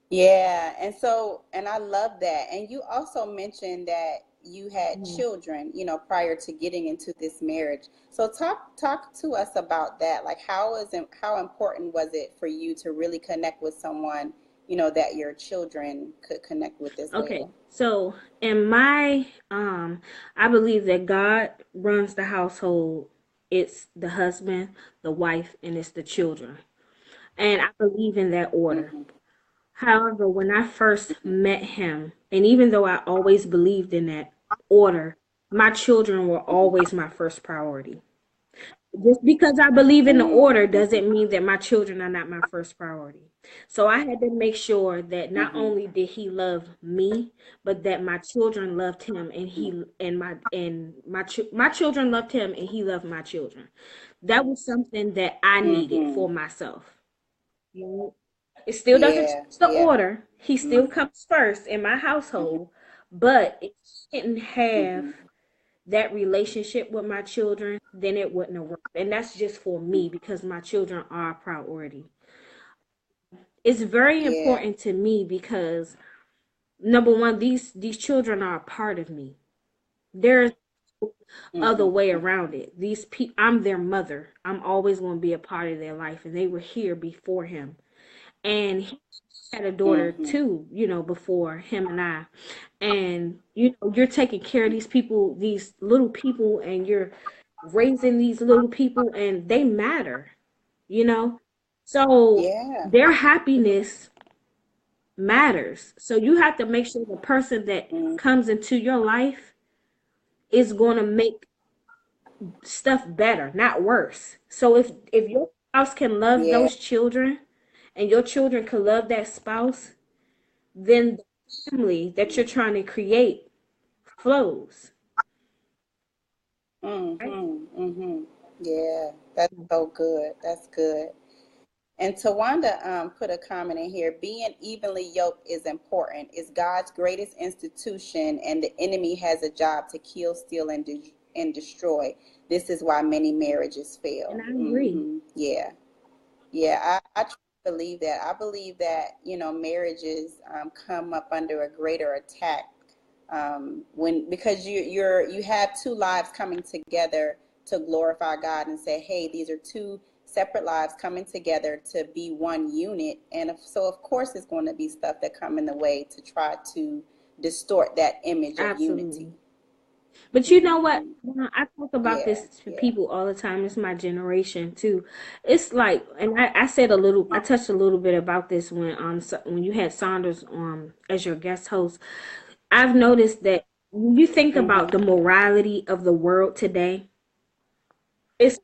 Yeah, and so, and I love that. And you also mentioned that you had Mhm. children, prior to getting into this marriage. So talk to us about that. Like, how important was it for you to really connect with someone, that your children could connect with as Okay, well? so in my I believe that God runs the household. It's the husband, the wife, and it's the children. And I believe in that order. Mm-hmm. However, when I first Mm-hmm. met him, and even though I always believed in that order, my children were always my first priority. Just because I believe in the order Mm-hmm. doesn't mean that my children are not my first priority. So I had to make sure that not Mm-hmm. only did he love me, but that my children loved him, and my children loved him, and he loved my children. That was something that I needed Mm-hmm. for myself. You know, it still doesn't Yeah. change the Yeah. order. He still Mm-hmm. comes first in my household, but if he didn't have Mm-hmm. that relationship with my children, then it wouldn't have worked. And that's just for me because my children are a priority. It's very Yeah. important to me because number one, these children are a part of me. There's other way Mm-hmm. around it. I'm their mother. I'm always going to be a part of their life, and they were here before him. And he had a daughter Mm-hmm. too, before him and I. And you're taking care of these people, these little people, and you're raising these little people, and they matter, you know. So Yeah. their happiness matters. So you have to make sure the person that Mm-hmm. comes into your life is going to make stuff better, not worse. So if your spouse can love Yeah. those children and your children can love that spouse, then the family that you're trying to create flows. Right? Mm-hmm. Mm-hmm. Yeah. That's so good. That's good. And Tawanda put a comment in here. Being evenly yoked is important. It's God's greatest institution, and the enemy has a job to kill, steal, and destroy. This is why many marriages And fail. I agree. Yeah. Yeah, I truly believe that. I believe that, marriages come up under a greater attack when because you have two lives coming together to glorify God and say, hey, these are two separate lives coming together to be one unit. And so of course it's going to be stuff that come in the way to try to distort that image of unity. Absolutely. But you know what? Hmm. I talk about Yeah, this to yeah. people all the time. It's my generation too. It's like, and I said I touched a little bit about this when you had Saunders as your guest host. I've noticed that when you think about Mm-hmm. the morality of the world today, it's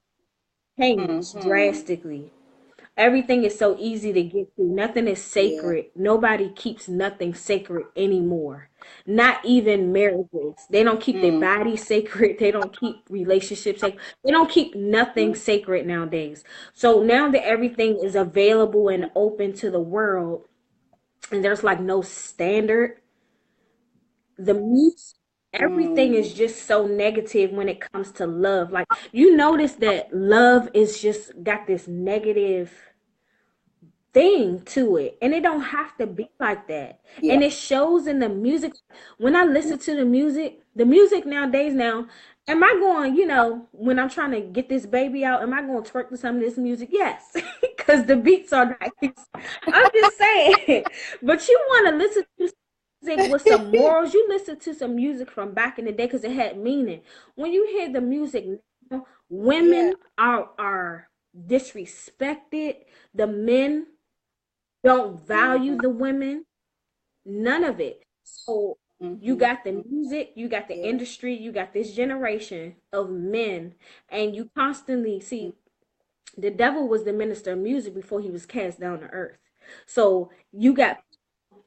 changed Mm-hmm. drastically. Everything is so easy to get to. Nothing is Yeah. sacred. Nobody keeps nothing sacred anymore. Not even marriages. They don't keep their Mm-hmm. body sacred. They don't keep relationships sacred. They don't keep nothing sacred nowadays. So now that everything is available and open to the world, and there's like no standard, the music, everything Mm-hmm. is just so negative when it comes to love. Like you notice that love is just got this negative thing to it, and it don't have to be like that. Yeah. And it shows in the music. When I listen to the music nowadays, now am I going, when I'm trying to get this baby out, am I going to twerk to some of this music? Yes. Because the beats are nice. I'm just saying. But you want to listen to music with some morals. You listen to some music from back in the day because it had meaning. When you hear the music now, Yeah. women are disrespected. The men don't value Mm-hmm. the women, none of it. So you Mm-hmm. got the music, you got the Yeah. industry, you got this generation of men, and you constantly see the devil was the minister of music before he was cast down to earth. So you got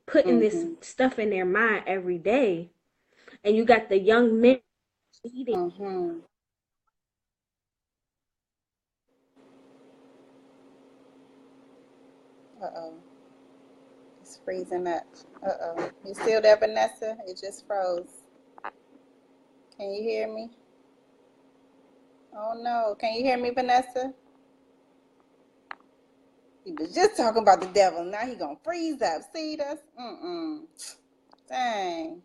putting this Mm-hmm. stuff in their mind every day, and you got the young men. leading. Mm-hmm. Uh-oh. It's freezing up. Uh-oh. You still there, Vanessa? It just froze. Can you hear me? Oh no. Can you hear me, Vanessa? He was just talking about the devil. Now he gonna freeze up. See this? Mm-mm. Dang.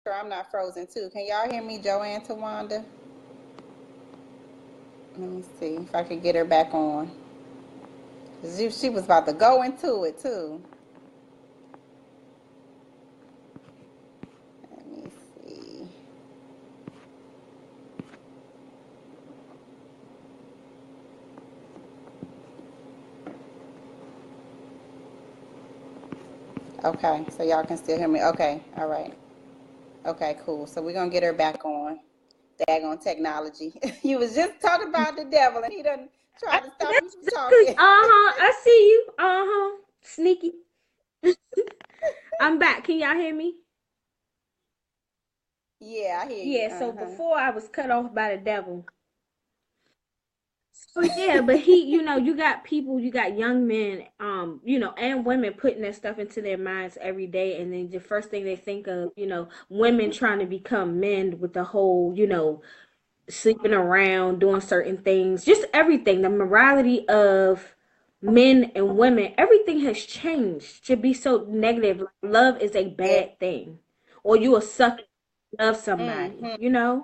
Sure, I'm not frozen too. Can y'all hear me, Joanne Tawanda? Let me see if I can get her back on. She was about to go into it too. Let me see. Okay, so y'all can still hear me. Okay, all right. Okay, cool. So we're gonna get her back on. Daggone technology. You was just talking about the devil and he done tried to stop you That's from good. talking. Uh-huh. I see you. Uh-huh. Sneaky. I'm back. Can y'all hear me? Yeah, I hear you. Yeah, so Uh-huh. before I was cut off by the devil. So yeah, but he, you got people, you got young men, and women putting that stuff into their minds every day, and then the first thing they think of, women trying to become men with the whole, sleeping around, doing certain things, just everything. The morality of men and women, everything has changed to be so negative. Love is a Yeah. bad thing, or you will suck love somebody, Mm-hmm.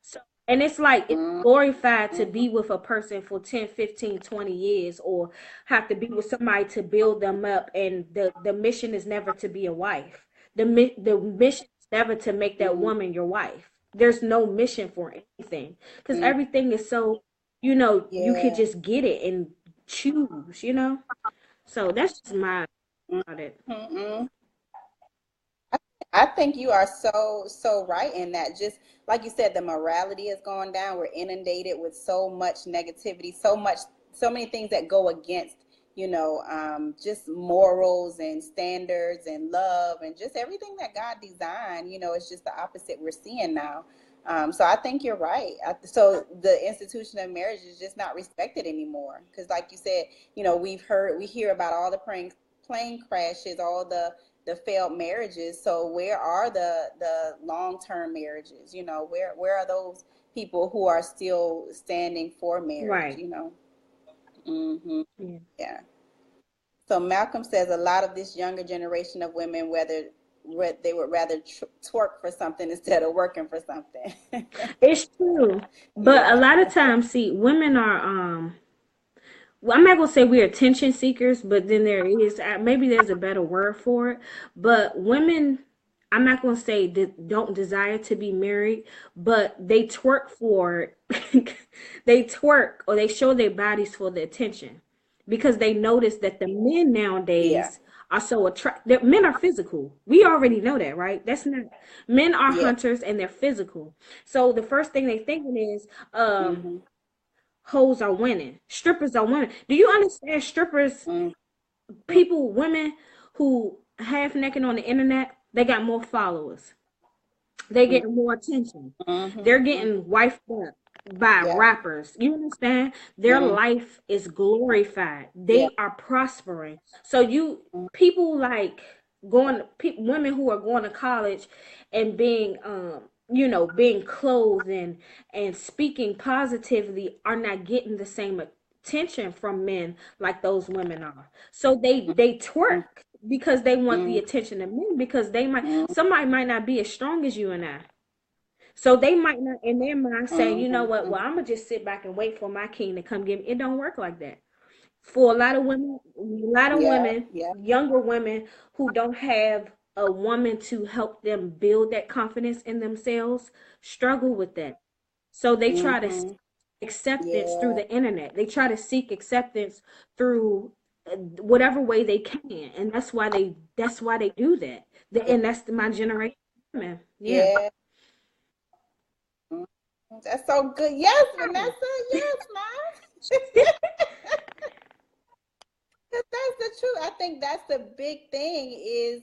So, and it's like it's glorified to Mm-hmm. be with a person for 10, 15, 20 years, or have to be with somebody to build them up. And the mission is never to be a wife. The mission is never to make that Mm-hmm. woman your wife. There's no mission for anything, because Mm-hmm. everything is so, you could Yeah. just get it and choose. So that's just my about it. Mm-hmm. I think you are so right in that. Just like you said, the morality is going down. We're inundated with so much negativity, so many things that go against, just morals and standards and love and just everything that God designed. It's just the opposite we're seeing now. So I think you're right. So the institution of marriage is just not respected anymore. Because, like you said, we hear about all the plane crashes, all the failed marriages. So where are the long term marriages? Where are those people who are still standing for marriage? Right. Hmm. Yeah. Yeah. So Malcolm says a lot of this younger generation of women, whether they would rather twerk for something instead of working for something. It's true. But a Yeah. lot of times, see, women are well, I'm not gonna say we're attention seekers, but then there is maybe there's a better word for it. But women, I'm not gonna say that don't desire to be married, but they twerk for it. They twerk or they show their bodies for the attention, because they notice that the men Yeah. nowadays are so attractive. Men are physical. We already know that, right? That's not Men are Yeah. hunters and they're physical. So the first thing they thinking is, Hmm. hoes are winning. Strippers are winning. Do you understand strippers, Hmm. people, women who half naked on the internet, they got more followers. They're getting more attention. They're Hmm. getting wifed up by Yeah. rappers. You understand? Their Hmm. life is glorified. Yeah. They are prospering. So people like women who are going to college and being being clothed and speaking positively are not getting the same attention from men like those women are. So they twerk because they want the Hmm. attention of men, because they might Hmm. somebody might not be as strong as you and I. So they might not in their mind say, you know what, Hmm. well, I'm gonna just sit back and wait for my king to come get me. It don't work like that. For Yeah. Yeah. younger women who don't have a woman to help them build that confidence in themselves, struggle with that. So they try to seek Hmm. acceptance through Yeah. the internet. They try to seek acceptance through whatever way they can, and that's why they do that. Yeah. And that's my generation of women. Yeah. Yeah. Mhm. That's so good. Yes, Vanessa. Yes, mom. That's the truth. I think that's the big thing is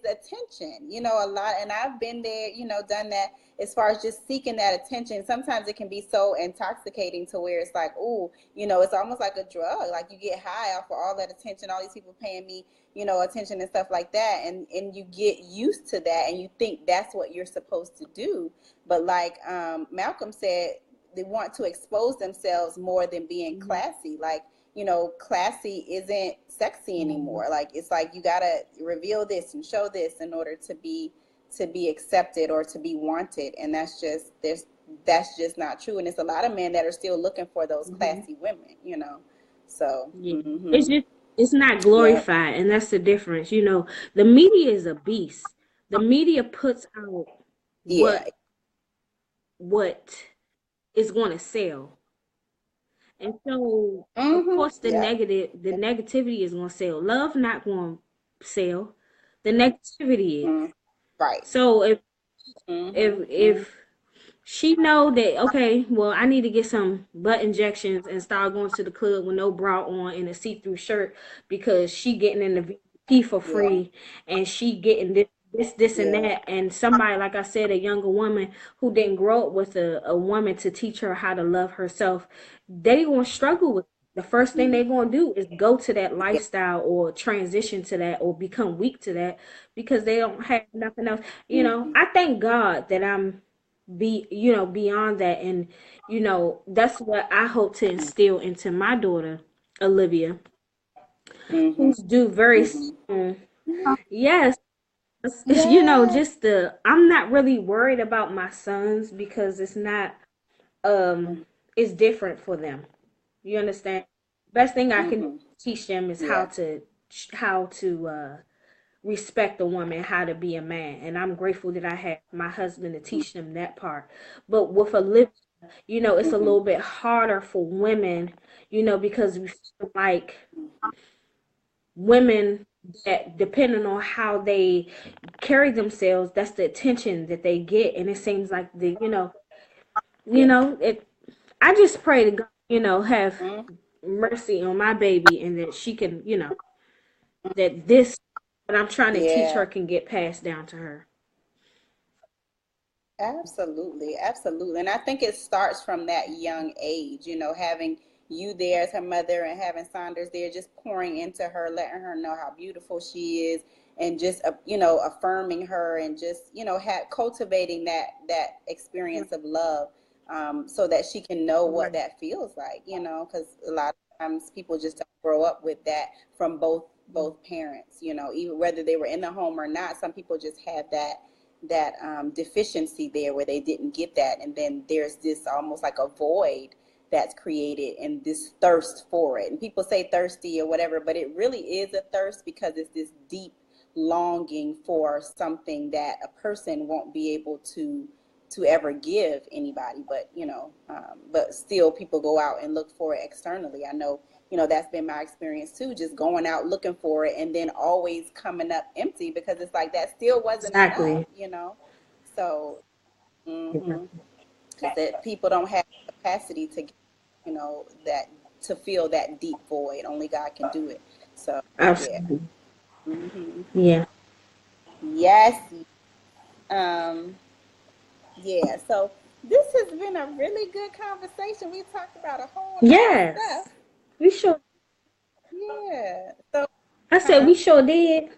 attention. A lot, and I've been there. Done that as far as just seeking that attention. Sometimes it can be so intoxicating to where it's like, oh, it's almost like a drug. Like you get high off of all that attention, all these people paying me, attention and stuff like that, and you get used to that, and you think that's what you're supposed to do. But like Malcolm said, they want to expose themselves more than being classy. Like classy isn't sexy anymore. Like it's like you gotta reveal this and show this in order to be accepted or to be wanted, and that's just not true. And it's a lot of men that are still looking for those Mm-hmm. classy women. So Yeah. It's just it's not yeah, glorified, and that's the difference. The media is a beast. The media puts out yeah, what is going to sell. And so, of course, yeah, the negativity is going to sell. Love not going to sell. The negativity is. mm, right, So mm-hmm, mm, if she know that, okay, well, I need to get some butt injections and start going to the club with no bra on and a see-through shirt because she getting in the VIP for yeah, free, and she getting this and yeah, that. And somebody, like I said, a younger woman who didn't grow up with a woman to teach her how to love herself, they gonna struggle with it. The first thing mm, they're gonna do is go to that yeah, lifestyle or transition to that or become weak to that because they don't have nothing else. mm-hmm, I thank God that I'm beyond that, and that's what I hope to instill into my daughter Olivia, mm-hmm, who's due very mm-hmm. soon. Yes, Yes. just I'm not really worried about my sons because it's not um it's different for them. You understand? Best thing I can Mm-hmm. teach them is Yeah. how to respect a woman, how to be a man. And I'm grateful that I have my husband to teach them that part. But with Olivia, it's a Mm-hmm. little bit harder for women, because we feel like women that depending on how they carry themselves, that's the attention that they get. And it seems like Yeah. it I just pray to God, have Mm-hmm. mercy on my baby and that she can, that this what I'm trying to teach her Yeah. can get passed down to her. Absolutely, absolutely. And I think it starts from that young age, having you there as her mother and having Saunders there, just pouring into her, letting her know how beautiful she is, and just affirming her, and just cultivating that experience of love, so that she can know what Right. that feels like, because a lot of times people just don't grow up with that from both parents, even whether they were in the home or not. Some people just have that deficiency there where they didn't get that, and then there's this almost like a void that's created and this thirst for it. And people say thirsty or whatever, but it really is a thirst because it's this deep longing for something that a person won't be able to ever give anybody. But but still people go out and look for it externally. I know, that's been my experience too, just going out looking for it and then always coming up empty because it's like that still wasn't enough. Exactly. So because Exactly. that people don't have the capacity to that to fill that deep void. Only God can do it. So yeah. Absolutely. hmm Yeah. Yes. um yeah, so this has been a really good conversation. We talked about a whole lot of stuff. Yes. We sure. Yeah. So I said huh? we sure did.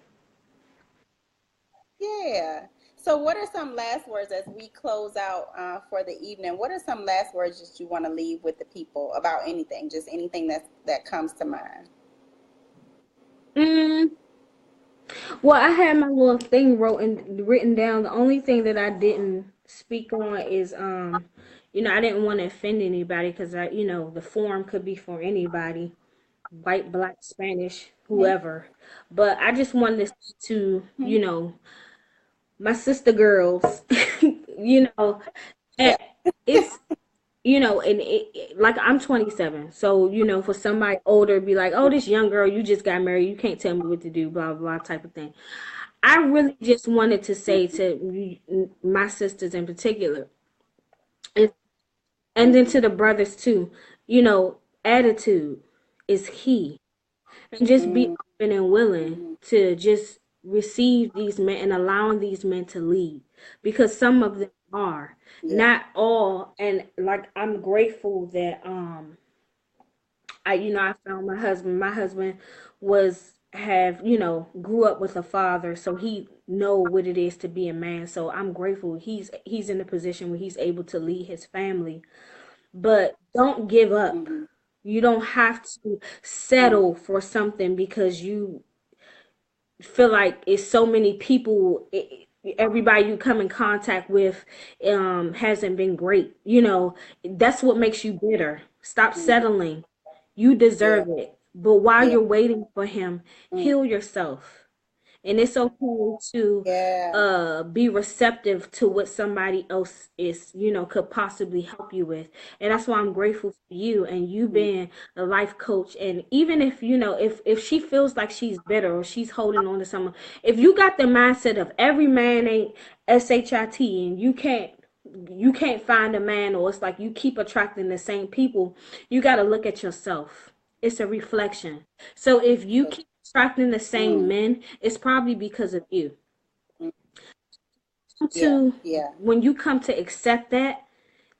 Yeah. So, what are some last words as we close out for the evening? What are some last words that you want to leave with the people about anything, just anything that comes to mind? Mm, well, I had my little thing written down. The only thing that I didn't speak on is I didn't want to offend anybody because the forum could be for anybody, white, black, Spanish, Mm-hmm. whoever. But I just wanted to, my sister girls, you know, Yeah. and it's and like I'm 27, so for somebody older, be like, oh, this young girl, you just got married, you can't tell me what to do, blah blah, type of thing. I really just wanted to say to my sisters in particular, and, and then Mm-hmm. to the brothers too, attitude is key. and just be Mm-hmm. open and willing to just receive these men and allowing these men to lead, because some of them are Yeah. not all. And like, I'm grateful that I found my husband. My husband was have grew up with a father, so he know what it is to be a man. So I'm grateful he's in a position where he's able to lead his family. But don't give up. Mm-hmm. You don't have to Mm-hmm. settle for something because you feel like it's so many people. Everybody you come in contact with hasn't been great. That's what makes you bitter. Stop settling. You Yeah. deserve it. But while Yeah. you're waiting for him, Mm. heal yourself. And it's okay to Yeah. be receptive to what somebody else is could possibly help you with. And that's why I'm grateful for you and you Mm. being a life coach. And even if if she feels like she's bitter or she's holding on to someone, if you got the mindset of every man ain't shit, and you can't find a man, or it's like you keep attracting the same people, you got to look at yourself. It's a reflection. So if you So, keep attracting the same mm. men, it's probably because of you. Mm. Yeah. To Yeah. When you come to accept that,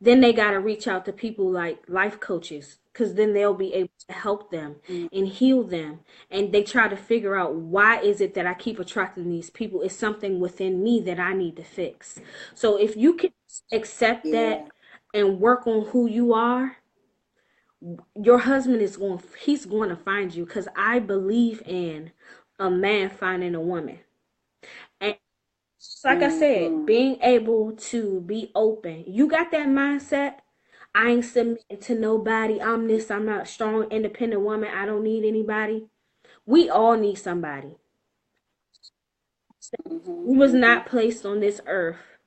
then they got to reach out to people like life coaches, because then they'll be able to help them Mm. and heal them. And they try to figure out, why is it that I keep attracting these people? It's something within me that I need to fix. So if you can accept that Yeah. and work on who you are, your husband he's going to find you, because I believe in a man finding a woman. And just like I said, Mm-hmm. being able to be open. You got that mindset. I ain't submitting to nobody. I'm not a strong, independent woman. I don't need anybody. We all need somebody. We Mm-hmm. was Mm-hmm. not placed on this earth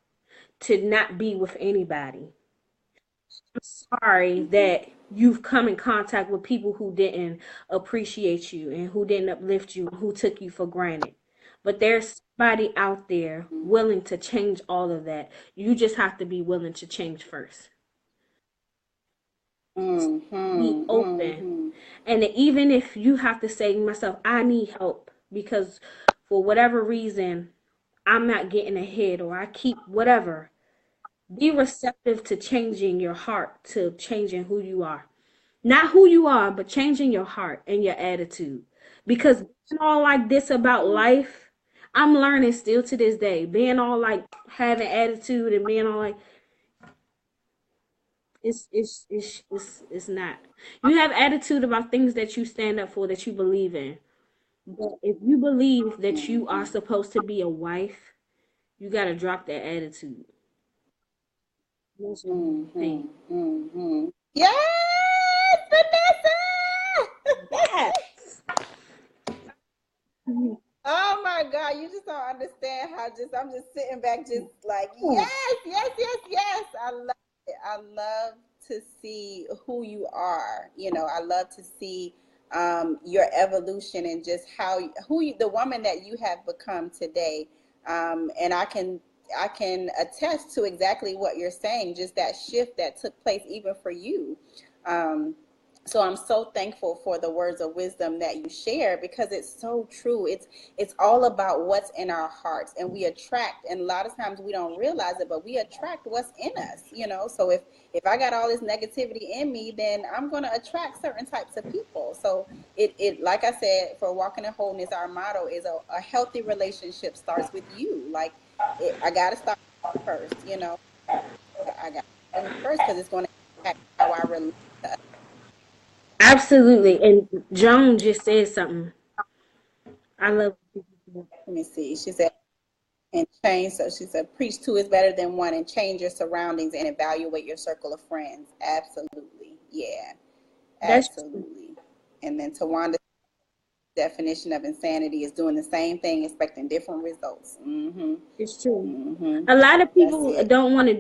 to not be with anybody. I'm sorry Mm-hmm. that you've come in contact with people who didn't appreciate you and who didn't uplift you, who took you for granted. But there's somebody out there willing to change all of that. You just have to be willing to change first. Be Mm-hmm. open. Mm-hmm. And even if you have to say to myself, I need help because for whatever reason, I'm not getting ahead, or I keep whatever. Be receptive to changing your heart, to changing who you are. Not who you are, but changing your heart and your attitude. Because being all like this about life, I'm learning still to this day. Being all like having attitude and being all like, it's not. You have attitude about things that you stand up for, that you believe in. But if you believe that you are Mm-hmm. supposed to be a wife, you gotta drop that attitude. That's the whole Mm-hmm. thing. Mm-hmm. Yes, Vanessa! Yes. Oh my God, you just don't understand how I'm just sitting back just like, yes, yes, yes, yes. I love it. I love to see who you are. I love to see your evolution and just the woman that you have become today. And I can attest to exactly what you're saying, just that shift that took place even for you. Um, so I'm so thankful for the words of wisdom that you share, because it's so true. It's all about what's in our hearts, and we attract, and a lot of times we don't realize it, but we attract what's in us. So if I got all this negativity in me, then I'm going to attract certain types of people. So it like I said, for Walking in Wholeness, our motto is a healthy relationship starts with you. Like, I got to start first. I got to start first, because it's going to impact how I relate to others. Absolutely. And Joan just said something. I love. Let me see. She said, and change. So she said, preach two is better than one, and change your surroundings and evaluate your circle of friends. Absolutely. Yeah, That's true. absolutely. And then Tawanda's definition of insanity is doing the same thing, expecting different results. Mm-hmm. It's true. Mm-hmm. A lot of That's people it. That's it. don't want to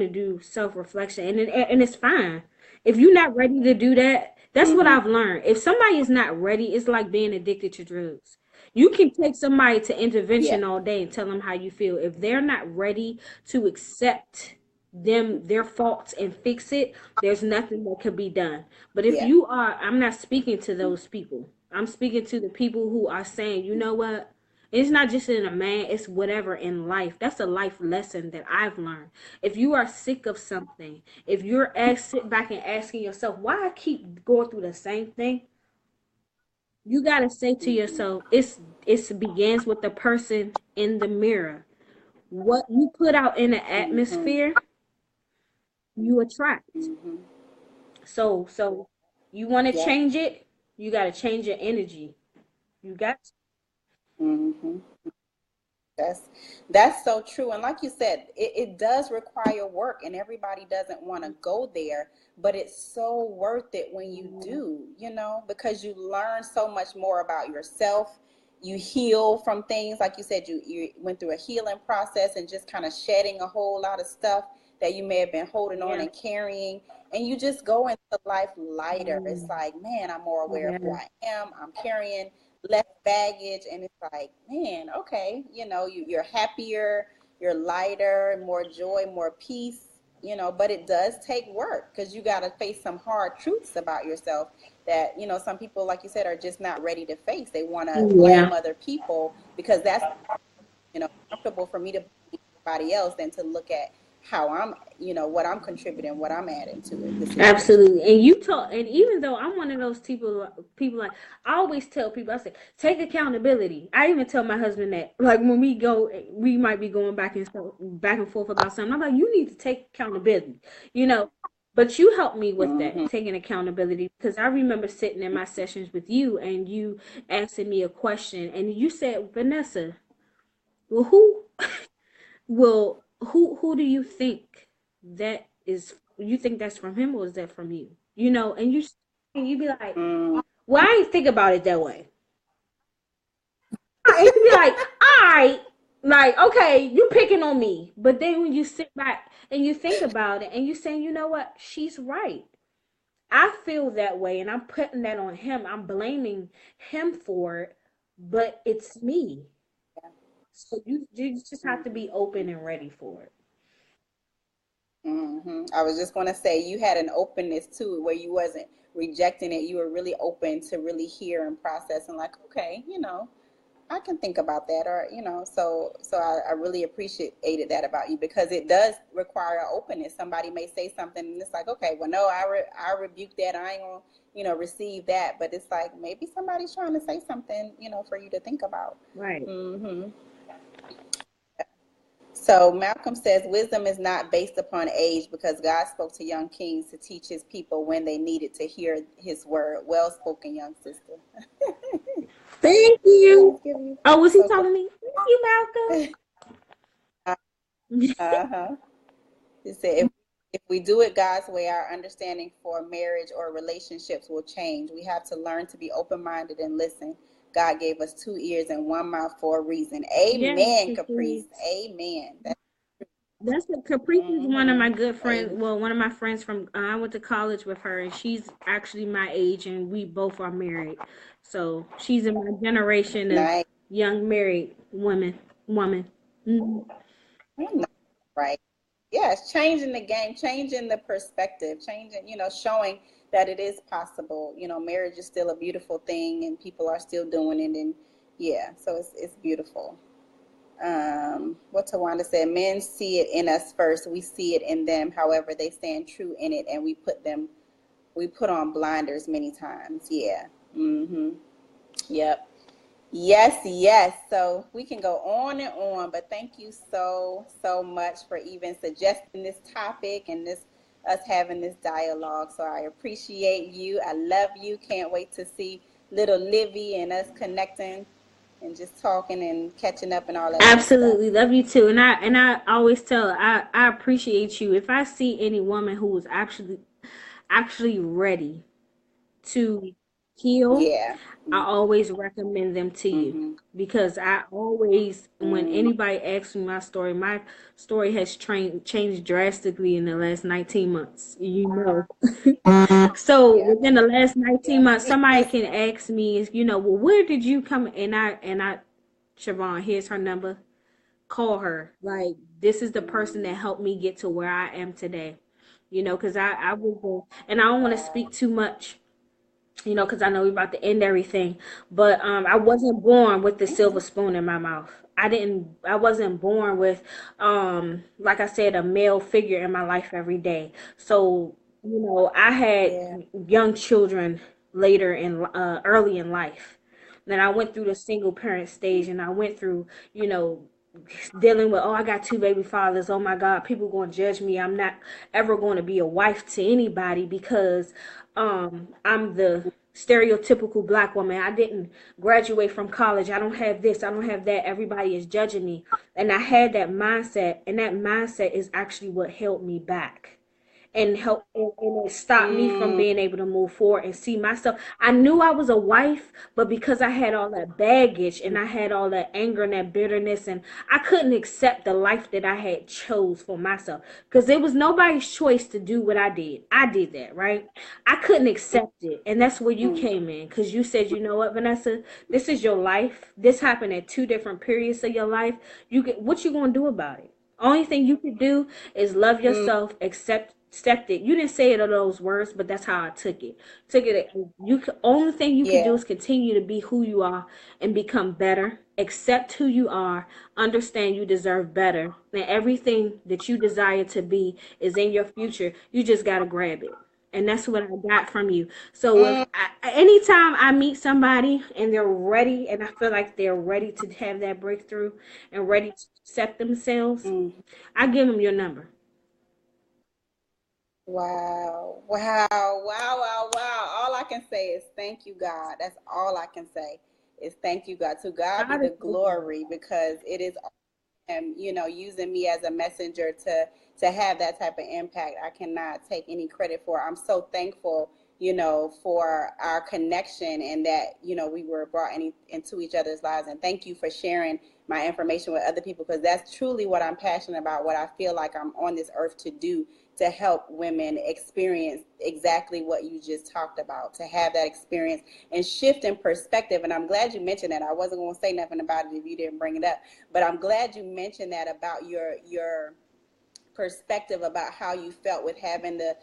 do self reflection, and it's fine. If you're not ready to do that, that's what Mm-hmm. I've learned. If somebody is not ready, it's like being addicted to drugs. You can take somebody to Yeah. intervention all day and tell them how you feel. If they're not ready to accept their faults and fix it, there's nothing that could be done. But if Yeah. you are, I'm not speaking to those people. I'm speaking to the people who are saying, you know what? It's not just in a man, it's whatever in life. That's a life lesson that I've learned. If you are sick of something, if you're sit back and asking yourself, why I keep going through the same thing, you gotta say to Mm-hmm. yourself, it begins with the person in the mirror. What you put out in the Mm-hmm. atmosphere, you attract. Mm-hmm. So you want to Yep. change it, you got to change your energy. You got to. Mm-hmm. That's that's so true. And like you said, it does require work and everybody doesn't want to go there, but it's so worth it when you do, because you learn so much more about yourself. You heal from things, like you said, you went through a healing process and just kind of shedding a whole lot of stuff that you may have been holding on Yeah. and carrying. And you just go into life lighter. It's Mm, like, man, I'm more aware of who yeah. I am. I'm carrying less baggage, and it's like, man, okay, you're happier, you're lighter, more joy, more peace, but it does take work because you got to face some hard truths about yourself that some people, like you said, are just not ready to face. They want to Yeah. blame other people because that's comfortable for me to blame somebody else than to look at how I'm, what I'm contributing, what I'm adding to it, the situation. Absolutely. And you talk, and even though I'm one of those people like, I always tell people, I say, take accountability. I even tell my husband that, like when we go, we might be going back and forth about something. I'm like, you need to take accountability, you know. But you helped me with that, Mm-hmm. taking accountability, because I remember sitting in my sessions with you and you asking me a question, and you said, Vanessa, well, who do you think that is? You think that's from him, or is that from you? And you be like, Mm-hmm. well, I ain't think about it that way. And you be like, all right, like, okay, you picking on me. But then when you sit back and you think about it and you say, you know what, she's right. I feel that way, and I'm putting that on him. I'm blaming him for it, but it's me. So you just have to be open and ready for it. I was just going to say you had an openness to it where you wasn't rejecting it. You were really open to really hear and process and like, okay, I can think about that, or so I really appreciated that about you because it does require openness. Somebody may say something and it's like, okay, well, no, I rebuke that. I ain't gonna receive that. But it's like maybe somebody's trying to say something for you to think about. Right. hmm So Malcolm says wisdom is not based upon age because God spoke to young kings to teach his people when they needed to hear his word. Well spoken, young sister. Thank So you. he's giving you Oh, was he so talking to me? Thank you, Malcolm. uh-huh. He said if we do it God's way, our understanding for marriage or relationships will change. We have to learn to be open minded and listen. God gave us two ears and one mouth for a reason. Yes, Amen, he Caprice. did. Amen. That's what Caprice is one of my good friends. Amen. Well, one of my friends from I went to college with her, and she's actually my age, and we both are married. So she's in my generation of Nice. young married woman. Mhm. Right. Yes, changing the game, changing the perspective, changing, showing that it is possible. Marriage is still a beautiful thing and people are still doing it. And yeah, so it's beautiful. What Tawanda said, men see it in us first. We see it in them. However, they stand true in it and we put on blinders many times. Yeah. Yep. Yes, yes. So we can go on and on, but thank you so, so much for even suggesting this topic and this us having this dialogue. So I appreciate you. I love you. Can't wait to see little Livy and us connecting and just talking and catching up and all that good stuff. Absolutely love you too, and I always tell her, I appreciate you. If I see any woman who is actually ready to heal, Yeah. I always recommend them to you Mm-hmm. because I always, when Mm-hmm. anybody asks me my story has changed drastically in the last 19 months. So Yep. within the last 19 Yep. months, somebody Yes. can ask me, well, where did you come? Siobhan, here's her number. Call her. Like, this is the person that Mm, helped me get to where I am today. Because I will go, and I don't want to wow. speak too much because I know we're about to end everything. But I wasn't born with the silver Mhm. spoon in my mouth. I wasn't born with, like I said, a male figure in my life every day. So, I had Yeah. young children early in life. Then I went through the single parent stage, and I went through, you know, dealing with, oh, I got two baby fathers. Oh my God, people going to judge me. I'm not ever going to be a wife to anybody because I'm the stereotypical black woman. I didn't graduate from college. I don't have this. I don't have that. Everybody is judging me. And I had that mindset, and that mindset is actually what held me back and help and it stopped me from Mm, being able to move forward and see myself. I knew I was a wife, but because I had all that baggage and I had all that anger and that bitterness, and I couldn't accept the life that I had chose for myself because it was nobody's choice to do what I did. I did that, right? I couldn't accept it, and that's where you mm, came in because you said, you know what, Vanessa, this is your life. This happened at two different periods of your life. What you gonna do about it? Only thing you could do is love mm, yourself, accept it. You didn't say it in those words, but that's how I took it. Took it. Only thing you could do yeah. is continue to be who you are and become better. Accept who you are. Understand you deserve better, and everything that you desire to be is in your future. You just gotta grab it. And that's what I got from you. So Mm, anytime I meet somebody and they're ready, and I feel like they're ready to have that breakthrough and ready to accept themselves, mm. I give them your number. Wow. Wow. Wow. Wow. Wow. All I can say is thank you, God. That's all I can say is thank you, God. To God be God is the so good. glory because it is him, using me as a messenger to have that type of impact. I cannot take any credit for it. I'm so thankful, for our connection and that, we were brought into each other's lives. And thank you for sharing my information with other people because that's truly what I'm passionate about, what I feel like I'm on this earth to do to help women experience exactly what you just talked about, to have that experience and shift in perspective. And I'm glad you mentioned that. I wasn't going to say nothing about it if you didn't bring it up, but I'm glad you mentioned that about your perspective about how you felt with having the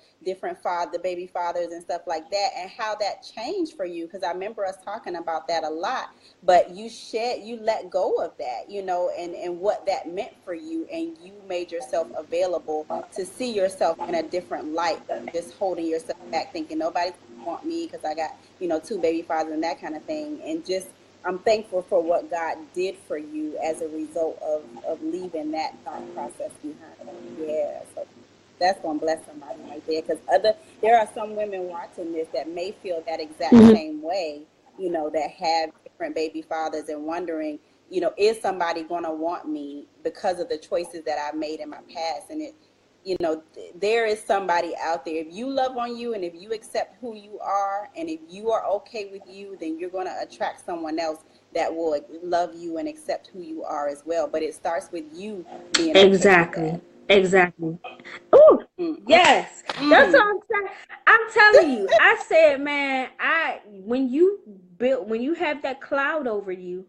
baby fathers and stuff like that, and how that changed for you. Because I remember us talking about that a lot. But you let go of that, and what that meant for you, and you made yourself available to see yourself in a different light, just holding yourself back, thinking nobody's gonna want me because I got two baby fathers and that kind of thing, and just I'm thankful for what God did for you as a result of leaving that thought process behind. Yeah, so that's gonna bless somebody right there. Because there are some women watching this that may feel that exact Mhm. same way. That have different baby fathers and wondering, is somebody gonna want me because of the choices that I've made in my past? And there is somebody out there. If you love on you and if you accept who you are and if you are okay with you, then you're gonna attract someone else that will love you and accept who you are as well. But it starts with you being okay with Exactly. that. Exactly. Oh, Mm, mm, yes. That's mm, what I'm saying. I'm telling you. I said, man, when you have that cloud over you,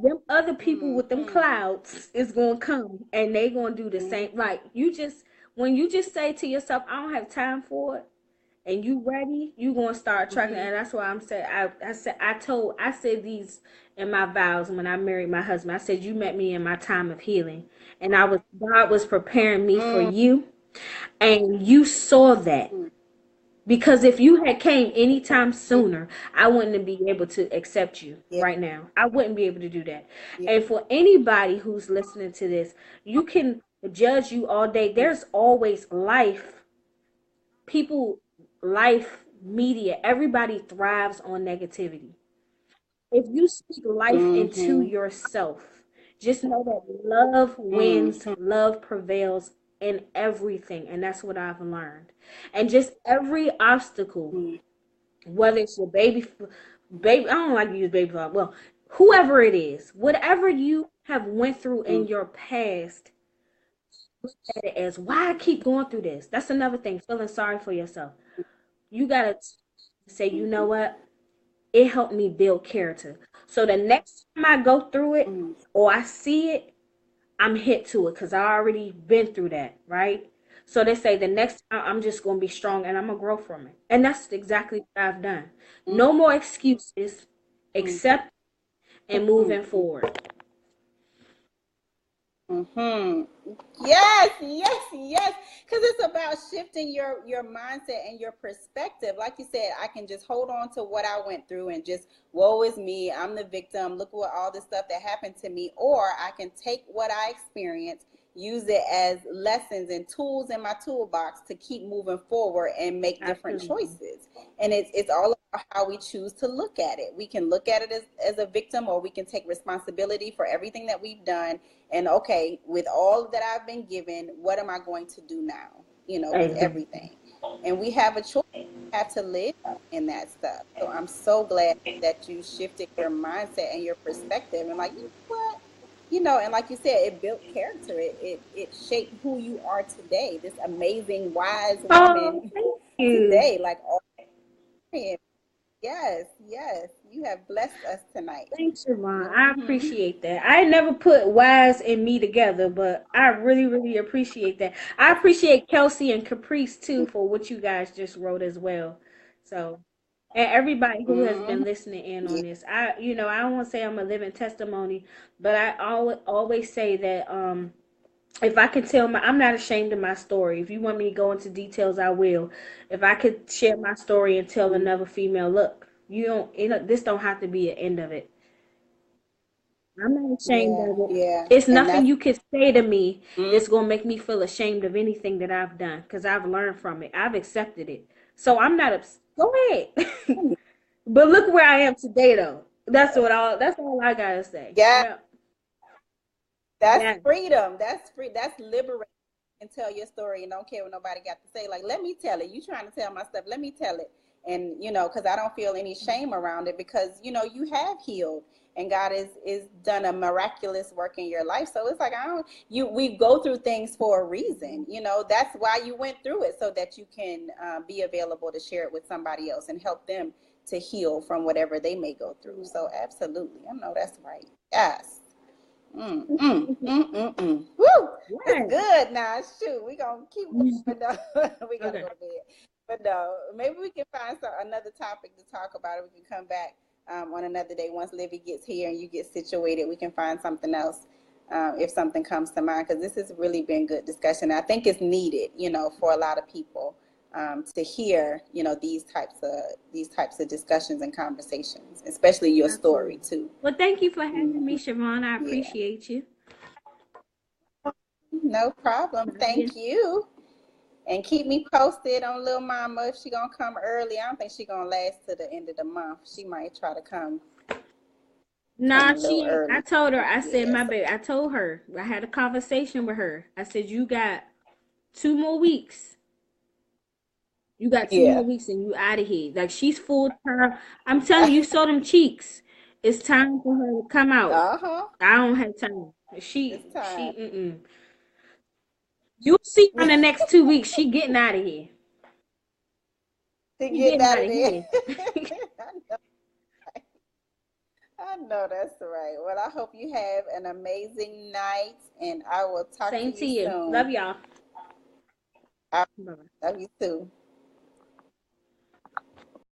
them other people mm, with them mm, clouds is gonna come and they gonna do the mm, same. Like when you just say to yourself, I don't have time for it, and you ready, you gonna start tracking. mm, And that's why I'm saying I said these in my vows when I married my husband. I said you met me in my time of healing, and God was preparing me for mm, you, and you saw that. mm. Because if you had came anytime Mm. sooner, I wouldn't be able to accept you Yeah, right now. I wouldn't be able to do that. yeah. And for anybody who's listening to this, you can judge you all day. Mm, There's always people, life, media, everybody thrives on negativity. If you speak life into mm-hmm, yourself, just know that love wins, mm-hmm, love prevails in everything. And that's what I've learned. And just every obstacle, mm, whether it's your baby, I don't like to use baby father. Well, whoever it is, whatever you have went through mm, in your past, look at it as why I keep going through this. That's another thing, feeling sorry for yourself. You gotta say, you know mm, what? It helped me build character. So the next time I go through it mm, or I see it, I'm hit to it because I already been through that, right? So they say the next time I'm just going to be strong and I'm going to grow from it. And that's exactly what I've done. No more excuses, accept and moving forward. Mm-hmm. Yes, yes, yes. Because it's about shifting your mindset and your perspective. Like you said, I can just hold on to what I went through and just, woe is me. I'm the victim. Look what all this stuff that happened to me. Or I can take what I experienced, use it as lessons and tools in my toolbox to keep moving forward and make different Absolutely. choices. And it's all about how we choose to look at it. We can look at it as a victim, or we can take responsibility for everything that we've done. And okay, with all that I've been given, what am I going to do now? With Exactly. everything. And we have a choice. We have to live in that stuff. So I'm so glad that you shifted your mindset and your perspective and like, you know what? And like you said, it built character. It shaped who you are today. This amazing, wise Oh, woman thank you. today. Like, all yes, yes. You have blessed us tonight. Thanks, Siobhan. I Mm-hmm. appreciate that. I never put Wise and me together, but I really, really appreciate that. I appreciate Kelsey and Caprice too for what you guys just wrote as well. So, and everybody who has Mm-hmm. been listening in on Yeah. this. I don't want to say I'm a living testimony, but I always say that if I can tell I'm not ashamed of my story. If you want me to go into details, I will. If I could share my story and tell another female, look, this don't have to be an end of it. I'm not ashamed Yeah. of it. Yeah. It's And nothing that's you can say to me mm, that's gonna make me feel ashamed of anything that I've done because I've learned from it. I've accepted it. So I'm not go ahead. But look where I am today though. That's all I gotta say. yeah. Yeah. That's Yeah. freedom. That's free. That's liberating. And tell your story and don't care what nobody got to say. Like, let me tell it. You trying to tell my stuff? Let me tell it. And because I don't feel any shame around it because you have healed and God is done a miraculous work in your life. So it's like I don't you we go through things for a reason. That's why you went through it so that you can be available to share it with somebody else and help them to heal from whatever they may go through. So absolutely, I know that's right. Yes. Woo! It's Right. good now. Shoot, we gonna keep going. Though. We gotta Okay. go to bed. But no, maybe we can find another topic to talk about it. We can come back on another day once Livy gets here and you get situated. We can find something else if something comes to mind because this has really been good discussion. I think it's needed, for a lot of people to hear, these types of discussions and conversations, especially your story Absolutely. too. Well, thank you for having me, Hmm. Siobhan. I Yeah. appreciate you. No problem. Love you. Thank you. And keep me posted on Lil Mama if she gonna come early. I don't think she gonna last to the end of the month. She might try to come Nah, a little she ain't. I early. told her, I said, Yeah. my So, baby, I told her, I had a conversation with her. I said, you got 2 more weeks. You got two yeah. more weeks and you out of here. Like she's full term. I'm telling you, you saw them cheeks. It's time for her to come out. Uh-huh. I don't have time. It's time Mm-mm. You'll see her in the next 2 weeks. She getting out of here. to She get getting out out of of there. here. I know that's right. Well, I hope you have an amazing night and I will talk to Same to you you. soon. Love y'all. I Bye. love you too.